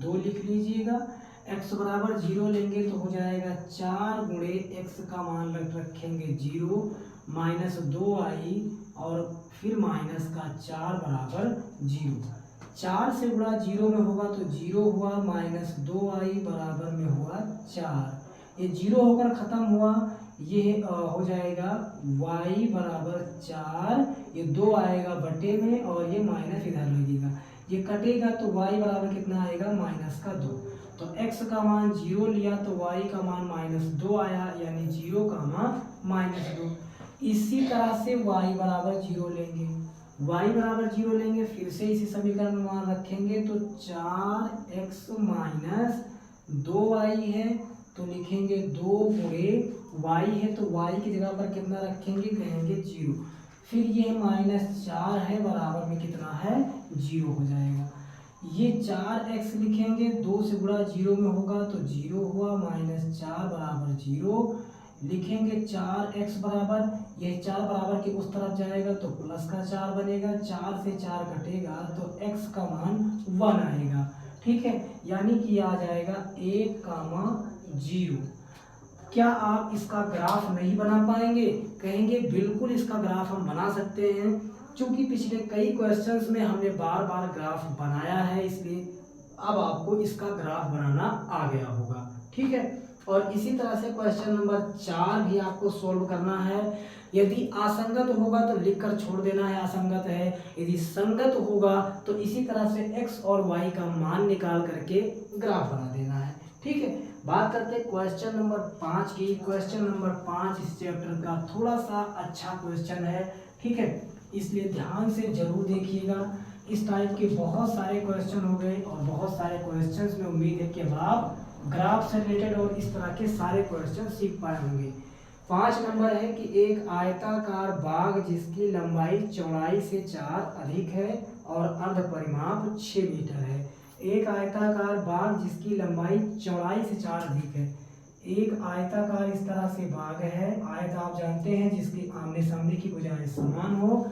2 लिख लीजिएगा। x बराबर 0 लेंगे तो हो जाएगा 4 गुणे x का मान रखेंगे 0 -2y, और फिर माइनस का 4 बराबर 0। 4 से गुणा 0 में होगा तो 0 हुआ, -2y बराबर में हुआ 4। ये 0 होकर ख़त्म हुआ, ये हो जाएगा y बराबर 4, ये 2 आएगा बटे में, और ये माइनस इधर लगेगा, ये कटेगा तो y बराबर कितना आएगा -2। तो x का मान 0 लिया तो y का मान -2 आया, यानी 0, -2। इसी तरह से y बराबर 0 लेंगे, y बराबर 0 लेंगे, फिर से इसी समीकरण में मान रखेंगे तो 4x - 2y है तो लिखेंगे 2 गुणे y है तो y की जगह पर कितना रखेंगे कहेंगे 0, फिर ये -4 है बराबर में कितना है 0 हो जाएगा। ये 4x लिखेंगे, 2 से गुणा 0 में होगा तो 0 हुआ, -4 बराबर 0 लिखेंगे। 4x बराबर, यह 4 बराबर के उस तरफ जाएगा तो प्लस का 4 बनेगा, 4 से 4 कटेगा तो x का मान 1 आएगा। ठीक है, यानी कि आ जाएगा 1, 0। क्या आप इसका ग्राफ नहीं बना पाएंगे? कहेंगे बिल्कुल इसका ग्राफ हम बना सकते हैं। चूंकि पिछले कई क्वेश्चंस में हमने बार बार ग्राफ बनाया है, इसलिए अब आपको इसका ग्राफ बनाना आ गया होगा। ठीक है, और इसी तरह से क्वेश्चन नंबर 4 भी आपको सोल्व करना है। यदि असंगत होगा तो लिखकर छोड़ देना है असंगत है, यदि संगत होगा तो इसी तरह से x और y का मान निकाल करके ग्राफ बना देना है। ठीक है, बात करते हैं क्वेश्चन नंबर 5 की। क्वेश्चन नंबर 5 इस चैप्टर का थोड़ा सा अच्छा क्वेश्चन है। ठीक है, इसलिए ध्यान से जरूर देखिएगा। इस टाइप के बहुत सारे क्वेश्चन हो गए और बहुत सारे क्वेश्चंस में उम्मीद है कि अब आप ग्राफ से रिलेटेड और इस तरह के सारे क्वेश्चन सीख पाए होंगे। 5 नंबर है कि एक आयताकार बाग जिसकी लंबाई चौड़ाई से 4 अधिक है और अर्ध परिमाप 6 मीटर है। एक आयताकार बाग जिसकी लंबाई चौड़ाई से 4 अधिक है। एक आयताकार इस तरह से बाग है, आयत आप जानते हैं जिसकी आमने सामने की भुजाएं समान हो।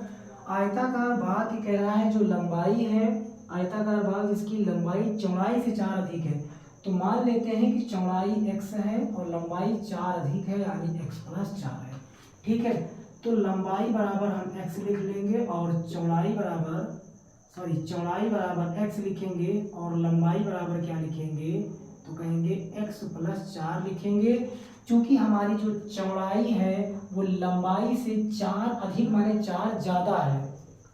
आयताकार बाग की कह रहा है जो लंबाई है, आयताकार बाग जिसकी लंबाई चौड़ाई से 4 अधिक है, तो मान लेते हैं कि चौड़ाई x है और लंबाई 4 अधिक है, यानी x + 4 है। ठीक है, तो लंबाई बराबर हम x लिख लेंगे और चौड़ाई बराबर x लिखेंगे और लंबाई बराबर क्या लिखेंगे, तो कहेंगे x + 4 लिखेंगे। चूंकि हमारी जो चौड़ाई है वो लंबाई से 4 अधिक माने 4 ज़्यादा है,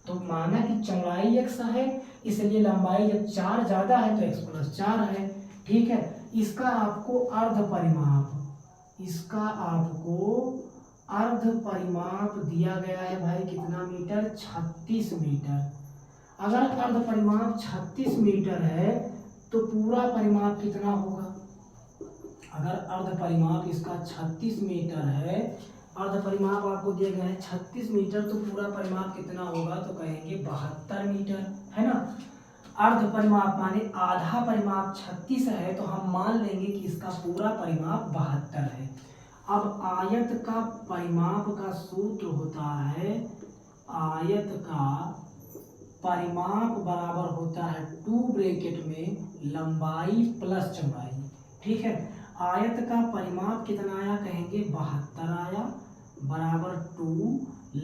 तो माना कि चौड़ाई x है, इसलिए लंबाई जब 4 ज़्यादा है तो x + 4 है। ठीक है, इसका आपको अर्ध परिमाप दिया गया है भाई, कितना मीटर, 36 मीटर। अगर अर्ध परिमाप 36 मीटर है तो पूरा परिमाप कितना होगा। अगर अर्ध परिमाप इसका 36 मीटर है, अर्ध परिमाप आपको दिया गया है 36 मीटर, तो पूरा परिमाप कितना होगा, तो कहेंगे 72 मीटर, है ना। अर्ध परिमाप माने आधा परिमाप 36 है, तो हम मान लेंगे कि इसका पूरा परिमाप 72 है। अब आयत का परिमाप का सूत्र होता है, आयत का परिमाप बराबर होता है 2 ब्रैकेट में लंबाई प्लस चौड़ाई। ठीक है, आयत का परिमाप कितना आया, कहेंगे 72 आया, बराबर 2,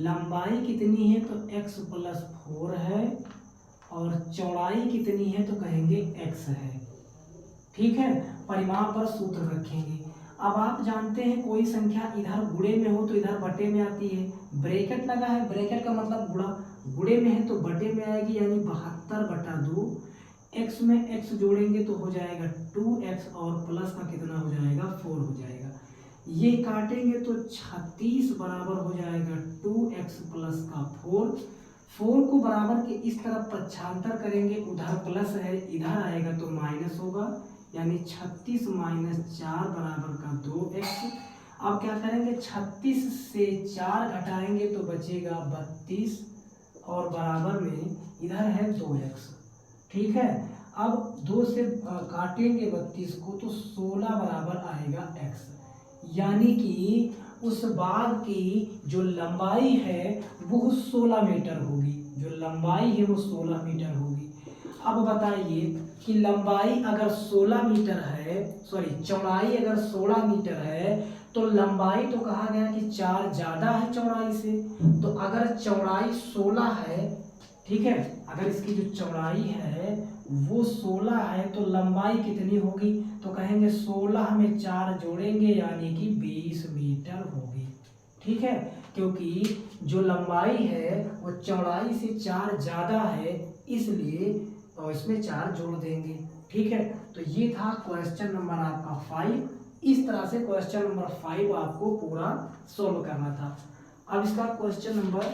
लंबाई कितनी है तो x + 4 है और चौड़ाई कितनी है तो कहेंगे x है। ठीक है, परिमाप पर सूत्र रखेंगे। अब आप जानते हैं कोई संख्या इधर गुणे में हो तो इधर बटे में आती है, ब्रैकेट लगा है, ब्रैकेट का मतलब गुणा, गुणे में है तो बटे में आएगी, यानी 72/2। x में x जोड़ेंगे तो हो जाएगा 2x और प्लस का कितना हो जाएगा, 4 हो जाएगा। ये काटेंगे तो 36 बराबर हो जाएगा 2x + 4 को बराबर के इस तरफ पक्षांतर करेंगे, उधर प्लस है इधर आएगा तो माइनस होगा, यानी 36 - 4 बराबर का 2x। अब क्या करेंगे, 36 से 4 घटाएंगे तो बचेगा 32 और बराबर में इधर है 2x। ठीक है, अब 2 से काटेंगे 32 को तो 16 बराबर आएगा x, यानी कि उस बाग की जो लंबाई है वो 16 मीटर होगी, जो लंबाई है वो 16 मीटर होगी। अब बताइए कि लंबाई अगर 16 मीटर है, चौड़ाई अगर 16 मीटर है तो लंबाई तो कहा गया कि 4 ज़्यादा है चौड़ाई से, तो अगर चौड़ाई 16 है, ठीक है, अगर इसकी जो चौड़ाई है वो 16 है तो लंबाई कितनी होगी, तो कहेंगे 16 में 4 जोड़ेंगे यानी कि 20 मीटर होगी। ठीक है, क्योंकि जो लंबाई है वो चौड़ाई से 4 ज़्यादा है, इसलिए और इसमें 4 जोड़ देंगे। ठीक है, तो ये था क्वेश्चन नंबर आपका 5। इस तरह से क्वेश्चन नंबर 5 आपको पूरा सोल्व करना था। अब इसका क्वेश्चन नंबर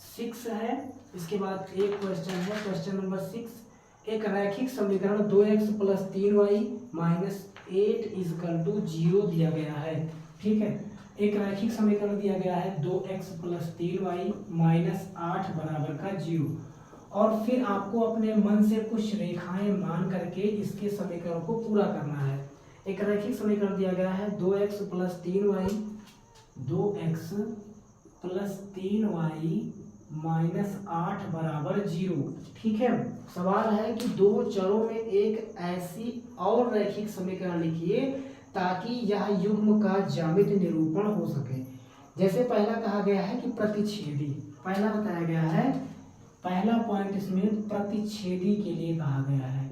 6 है, इसके बाद एक क्वेश्चन है, क्वेश्चन नंबर 6। एक रैखिक समीकरण 2x + 3y - 8 = 0 दिया गया है। ठीक है, एक रैखिक समीकरण दिया गया है 2x + 3y - 8 बराबर का 0, और फिर आपको अपने मन से कुछ रेखाएं मान करके इसके समीकरण को पूरा करना है। एक रैखिक समीकरण दिया गया है 2x + 3y - 8 बराबर 0। ठीक है, सवाल है कि दो चरों में एक ऐसी और रैखिक समीकरण लिखिए ताकि यह युग्म का ज्यामितीय निरूपण हो सके। जैसे पहला कहा गया है कि प्रतिच्छेदी पहला बताया गया है, पहला पॉइंट इसमें प्रतिच्छेदी के लिए कहा गया है।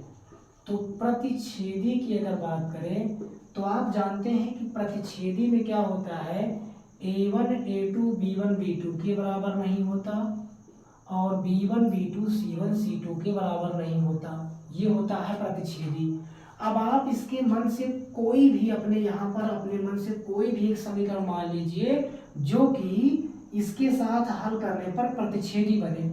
तो प्रतिच्छेदी की अगर बात करें तो आप जानते हैं कि प्रतिच्छेदी में क्या होता है, a1 a2 b1 b2 के बराबर नहीं होता और b1 b2 c1 c2 के बराबर नहीं होता, ये होता है प्रतिच्छेदी। अब आप इसके मन से कोई भी अपने यहाँ पर अपने मन से कोई भी एक समीकरण मान लीजिए जो कि इसके साथ हल करने पर प्रतिच्छेदी बने,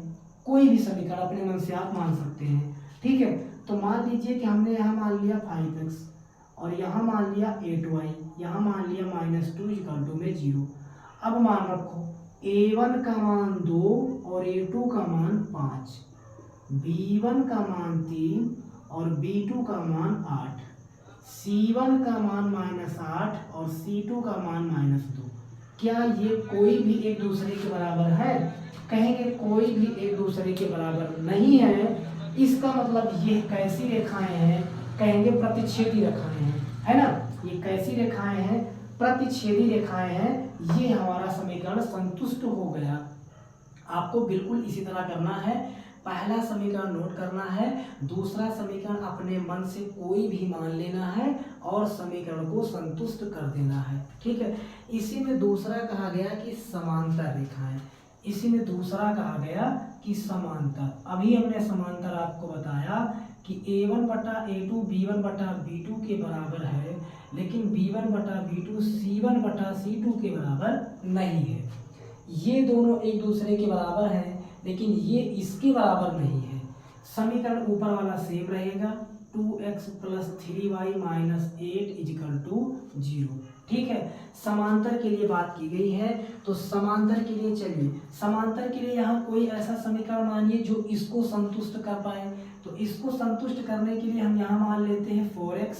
कोई भी समीकरण अपने मन से आप मान सकते हैं, ठीक है। तो मान लीजिए कि हमने यहाँ मान लिया 5x और यहाँ मान लिया 8y, यहाँ मान लिया -2 में 0। अब मान रखो a1 का मान 2 और a2 का मान 5, b1 का मान 3 और b2 का मान 8, c1 का मान -8 और c2 का मान -2। क्या ये कोई भी एक दूसरे के बराबर है? कहेंगे कोई भी एक दूसरे के बराबर नहीं है। इसका मतलब ये कैसी रेखाएं हैं? कहेंगे प्रतिच्छेदी रेखाएं हैं, है ना। ये कैसी रेखाएं हैं? प्रतिच्छेदी रेखाएं हैं। ये हमारा समीकरण संतुष्ट हो गया। आपको बिल्कुल इसी तरह करना है। पहला समीकरण नोट करना है, दूसरा समीकरण अपने मन से कोई भी मान लेना है और समीकरण को संतुष्ट कर देना है, ठीक है। इसी में दूसरा कहा गया कि समांतर रेखाएं, इसी में दूसरा कहा गया कि समांतर। अभी हमने समांतर आपको बताया कि a1 बटा a2 b1 बटा b2 के बराबर है, लेकिन b1 बटा b2 c1 बटा c2 के बराबर नहीं है। ये दोनों एक दूसरे के बराबर हैं, लेकिन ये इसके बराबर नहीं है। समीकरण ऊपर वाला सेम रहेगा, 2x + 3y - 8 = 0, ठीक है। समांतर के लिए बात की गई है, तो समांतर के लिए चलिए, समांतर के लिए यहाँ कोई ऐसा समीकरण मानिए जो इसको संतुष्ट कर पाए। तो इसको संतुष्ट करने के लिए हम यहाँ मान लेते हैं 4x,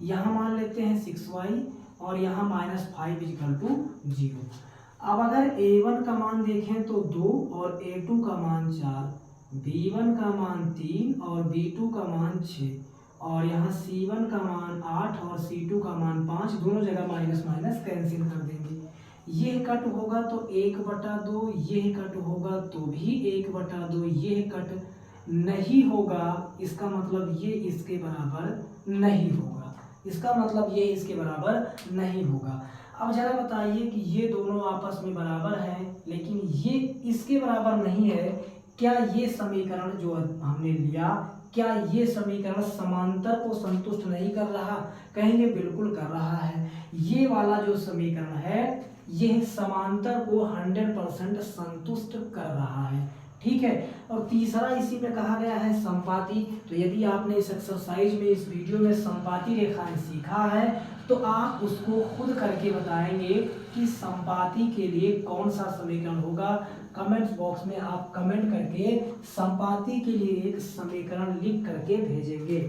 यहाँ मान लेते हैं 6y और यहाँ -5 = 0। अब अगर a1 का मान देखें तो 2 और a2 का मान 4, b1 का मान 3 और b2 का मान 6 और यहाँ c1 का मान 8 और c2 का मान 5, दोनों जगह माइनस माइनस कैंसिल कर देंगे। ये कट होगा तो 1/2, ये कट होगा तो भी 1/2, ये कट नहीं होगा, इसका मतलब ये इसके बराबर नहीं होगा, इसका मतलब ये इसके बराबर नहीं होगा। अब जरा बताइए कि ये दोनों आपस में बराबर हैं, लेकिन ये इसके बराबर नहीं है। क्या ये समीकरण जो हमने लिया, क्या ये समीकरण समांतर को संतुष्ट नहीं कर रहा? कहेंगे बिल्कुल कर रहा है। ये वाला जो समीकरण है ये समांतर को 100% संतुष्ट कर रहा है, ठीक है। और तीसरा इसी में कहा गया है संपाती। तो यदि आपने इस एक्सरसाइज में, इस वीडियो में संपाती रेखाएं सीखा है तो आप उसको खुद करके बताएंगे कि संपाती के लिए कौन सा समीकरण होगा। कमेंट बॉक्स में आप कमेंट करके संपाती के लिए एक समीकरण लिख करके भेजेंगे।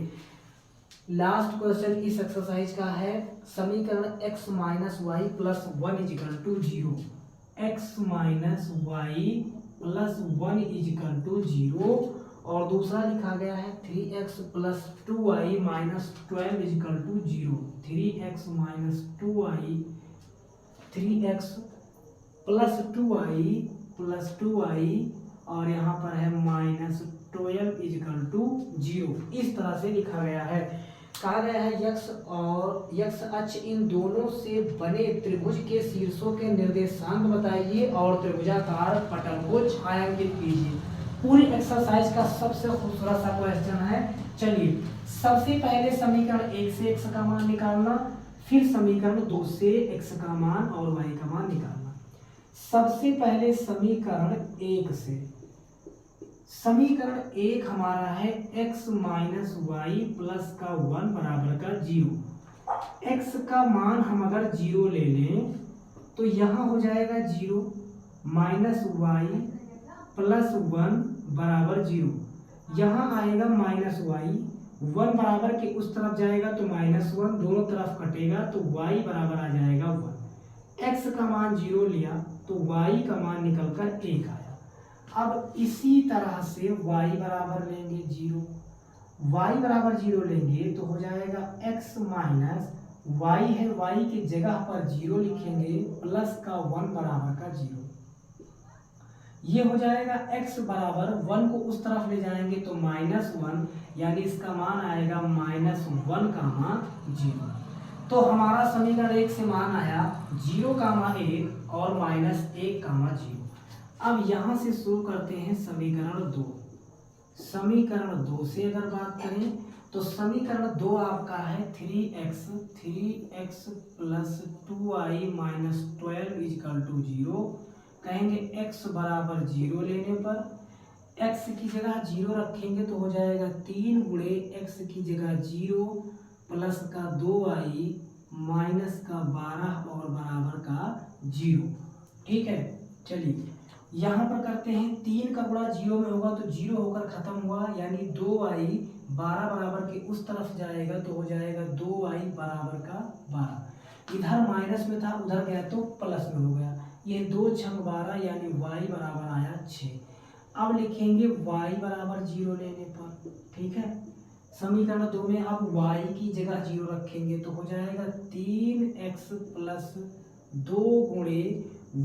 लास्ट क्वेश्चन इस एक्सरसाइज का है, समीकरण x - y + 1 = 0, x - y + 1 = 0 और दूसरा लिखा गया है 3x + 2y - 12 = 0, 3x - 2y, 3x + 2y और यहाँ पर है -12 = 0। इस तरह से लिखा गया है। कहा गया है यक्ष और यक्ष अक्ष इन दोनों से बने त्रिभुज के शीर्षों के निर्देशांक बताइए और त्रिभुजाकार पटल को छायांकित कीजिए। पूरी एक्सरसाइज का सबसे खूबसूरत सा क्वेश्चन है। चलिए सबसे पहले समीकरण 1 से x का मान निकालना, फिर समीकरण 2 से x का मान और y का मान निकालना। सबसे पहले समीकरण 1 से, समीकरण 1 हमारा है x - y + 1 = 0। x का मान हम अगर 0 ले लें तो यहाँ हो जाएगा 0, -y + 1 = 0, यहाँ आएगा -y, 1 बराबर के उस तरफ जाएगा तो -1, दोनों तरफ कटेगा तो y बराबर आ जाएगा 1। x का मान 0 लिया तो y का मान निकलकर 1 आया। अब इसी तरह से y बराबर लेंगे 0, y बराबर 0 लेंगे तो हो जाएगा x माइनस y है, y की जगह पर 0 लिखेंगे +1 बराबर का 0। ये हो जाएगा x बराबर 1 को उस तरफ ले जाएंगे तो -1, यानी इसका मान आएगा -1, 0। तो हमारा समीकरण 1 से मान आया 0, 1 और -1, 0। अब यहाँ से शुरू करते हैं समीकरण 2। समीकरण 2 से अगर बात करें तो समीकरण 2 आपका है 3x plus 2y minus 12 is equal to 0। कहेंगे x बराबर 0 लेने पर x की जगह 0 रखेंगे तो हो जाएगा 3 गुणे x की जगह 0 प्लस का 2y माइनस का 12 और बराबर का 0। ठीक है, चलिए यहाँ पर करते हैं 3 का गुणा 0 में होगा तो 0 होकर खत्म हुआ, यानी 2y 12 बराबर के उस तरफ जाएगा तो हो जाएगा 2y बराबर का 12। इधर माइनस में था उधर गया तो प्लस में हो गया, ये 2 छंग 12 यानी y बराबर आया 6। अब लिखेंगे y बराबर 0 लेने पर। ठीक है, समीकरण 2 में अब y की जगह 0 रखेंगे तो हो जाएगा 3x प्लस 2 गुणे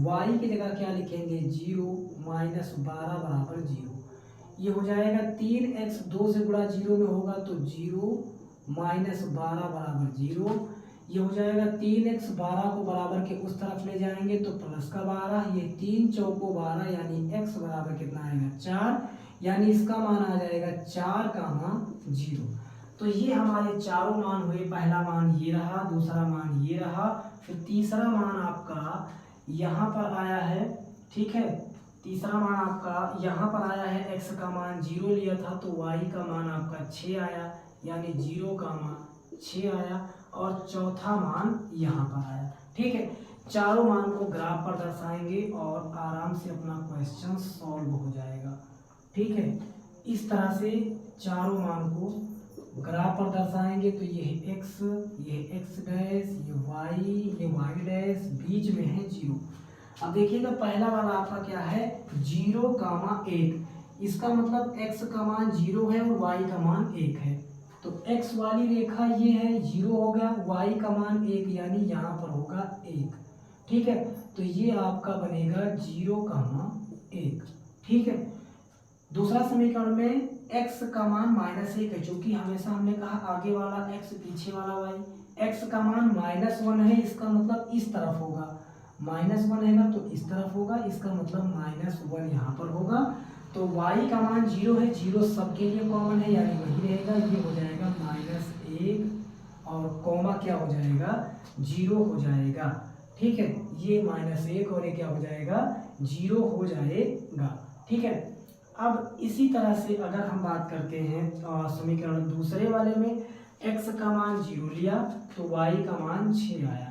y की जगह क्या लिखेंगे 0 माइनस 12 बराबर 0। ये हो जाएगा 3x 2 से गुणा 0 में होगा तो 0 माइनस 12 बराबर 0। ये हो जाएगा 3x 12 को बराबर के उस तरफ ले जाएंगे तो प्लस का 12, ये 3 चौको 12 यानी x बराबर कितना आएगा 4, यानी इसका मान आ जाएगा 4, 0। तो ये हमारे चारों मान हुए। पहला मान ये रहा, दूसरा मान ये रहा, फिर तीसरा मान आपका यहाँ पर आया है। ठीक है, तीसरा मान आपका यहाँ पर आया है, x का मान 0 लिया था तो y का मान आपका 6 आया, यानी 0, 6 आया, और चौथा मान यहाँ पर आया। ठीक है, चारों मान को ग्राफ पर दर्शाएंगे और आराम से अपना क्वेश्चन सॉल्व हो जाएगा। ठीक है, इस तरह से चारों मान को ग्राफ पर दर्शाएंगे तो ये है x, ये x डैश, ये y डैश, बीच में है 0। अब देखिएगा पहला वाला आपका क्या है 0, 1। इसका मतलब x का मान 0 है और y का मान 1 है, तो x वाली रेखा ये है 0 हो गया, y का मान 1 यानी यहाँ पर होगा 1। ठीक है, तो ये आपका बनेगा 0, 1। ठीक है, दूसरा समीकरण में x का मान -1 है, चूंकि हमेशा हमने कहा आगे वाला x पीछे वाला y। x का मान -1 है, इसका मतलब इस तरफ होगा, -1 है ना तो इस तरफ होगा, इसका मतलब -1 यहाँ पर होगा। तो y का मान 0 है, 0 सबके लिए कॉमन है यानी वही रहेगा, ये हो जाएगा -1 और कॉमा क्या हो जाएगा 0 हो जाएगा। ठीक है, ये -1 और ये क्या हो जाएगा 0 हो जाएगा। ठीक है, अब इसी तरह से अगर हम बात करते हैं समीकरण दूसरे वाले में, x का मान 0 लिया तो y का मान 6 आया,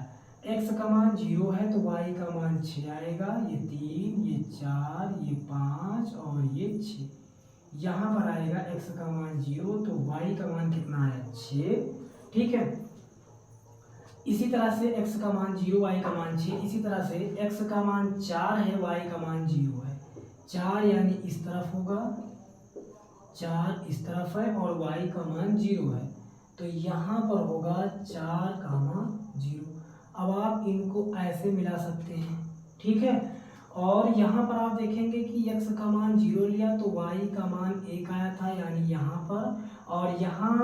x का मान 0 है तो y का मान 6 आएगा, ये 3, ये 4, ये 5 और ये 6। यहाँ पर आएगा x का मान 0 तो y का मान कितना आया 6। ठीक है, इसी तरह से x का मान 0, y का मान 6। इसी तरह से x का मान 4 है, y का मान 0 है, 4 यानी इस तरफ होगा, 4 इस तरफ है और y का मान 0 है, तो यहाँ पर होगा 4, 0। अब आप इनको ऐसे मिला सकते हैं। ठीक है, और यहाँ पर आप देखेंगे कि x का मान 0 लिया तो y का मान 1 आया था यानी यहाँ पर, और यहाँ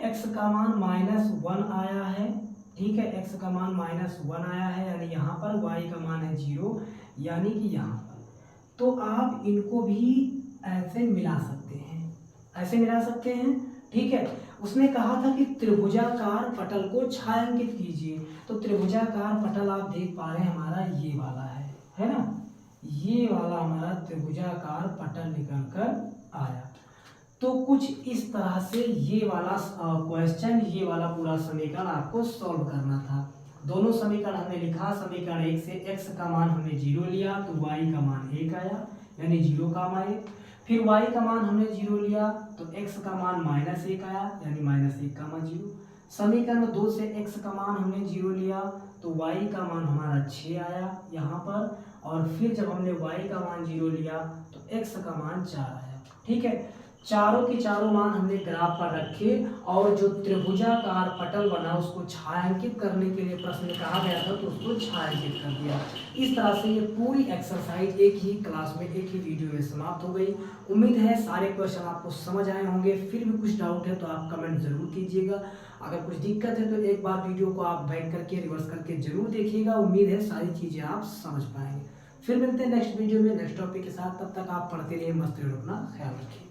x का मान -1 आया है। ठीक है, x का मान -1 आया है यानी यहाँ पर y का मान है 0 यानी कि यहाँ पर। तो आप इनको भी ऐसे मिला सकते हैं, ऐसे मिला सकते हैं। ठीक है, उसने कहा था कि त्रिभुजाकार पटल को छायांकित कीजिए, तो त्रिभुजाकार पटल आप देख पा रहे हैं हमारा ये वाला है ना, ये वाला हमारा त्रिभुजाकार पटल निकल कर आया। तो कुछ इस तरह से ये वाला क्वेश्चन, ये वाला पूरा समीकरण आपको सॉल्व करना था। दोनों समीकरण हमने लिखा, समीकरण 1 से x का मान हमने 0 लिया तो y का मान 1 आया यानी 0, 1। फिर y का मान हमने 0 लिया तो x का मान -1 आया यानी -1, 0। समीकरण 2 से x का मान हमने 0 लिया तो y का मान हमारा 6 आया यहाँ पर, और फिर जब हमने y का मान 0 लिया तो x का मान 4 आया। ठीक है, चारों के चारों मान हमने ग्राफ पर रखे और जो त्रिभुजाकार पटल बना उसको छायांकित करने के लिए प्रश्न कहा गया था तो उसको छायांकित कर दिया। इस तरह से ये पूरी एक्सरसाइज एक ही क्लास में एक ही वीडियो में समाप्त हो गई। उम्मीद है सारे क्वेश्चन आपको समझ आए होंगे। फिर भी कुछ डाउट है तो आप कमेंट जरूर कीजिएगा। अगर कुछ दिक्कत है तो एक बार वीडियो को आप बैक करके रिवर्स करके जरूर देखिएगा। उम्मीद है सारी चीज़ें आप समझ पाएंगे। फिर मिलते हैं नेक्स्ट वीडियो में नेक्स्ट टॉपिक के साथ। तब तक आप पढ़ते रहिए, मस्त रहिए, अपना ख्याल रखिए।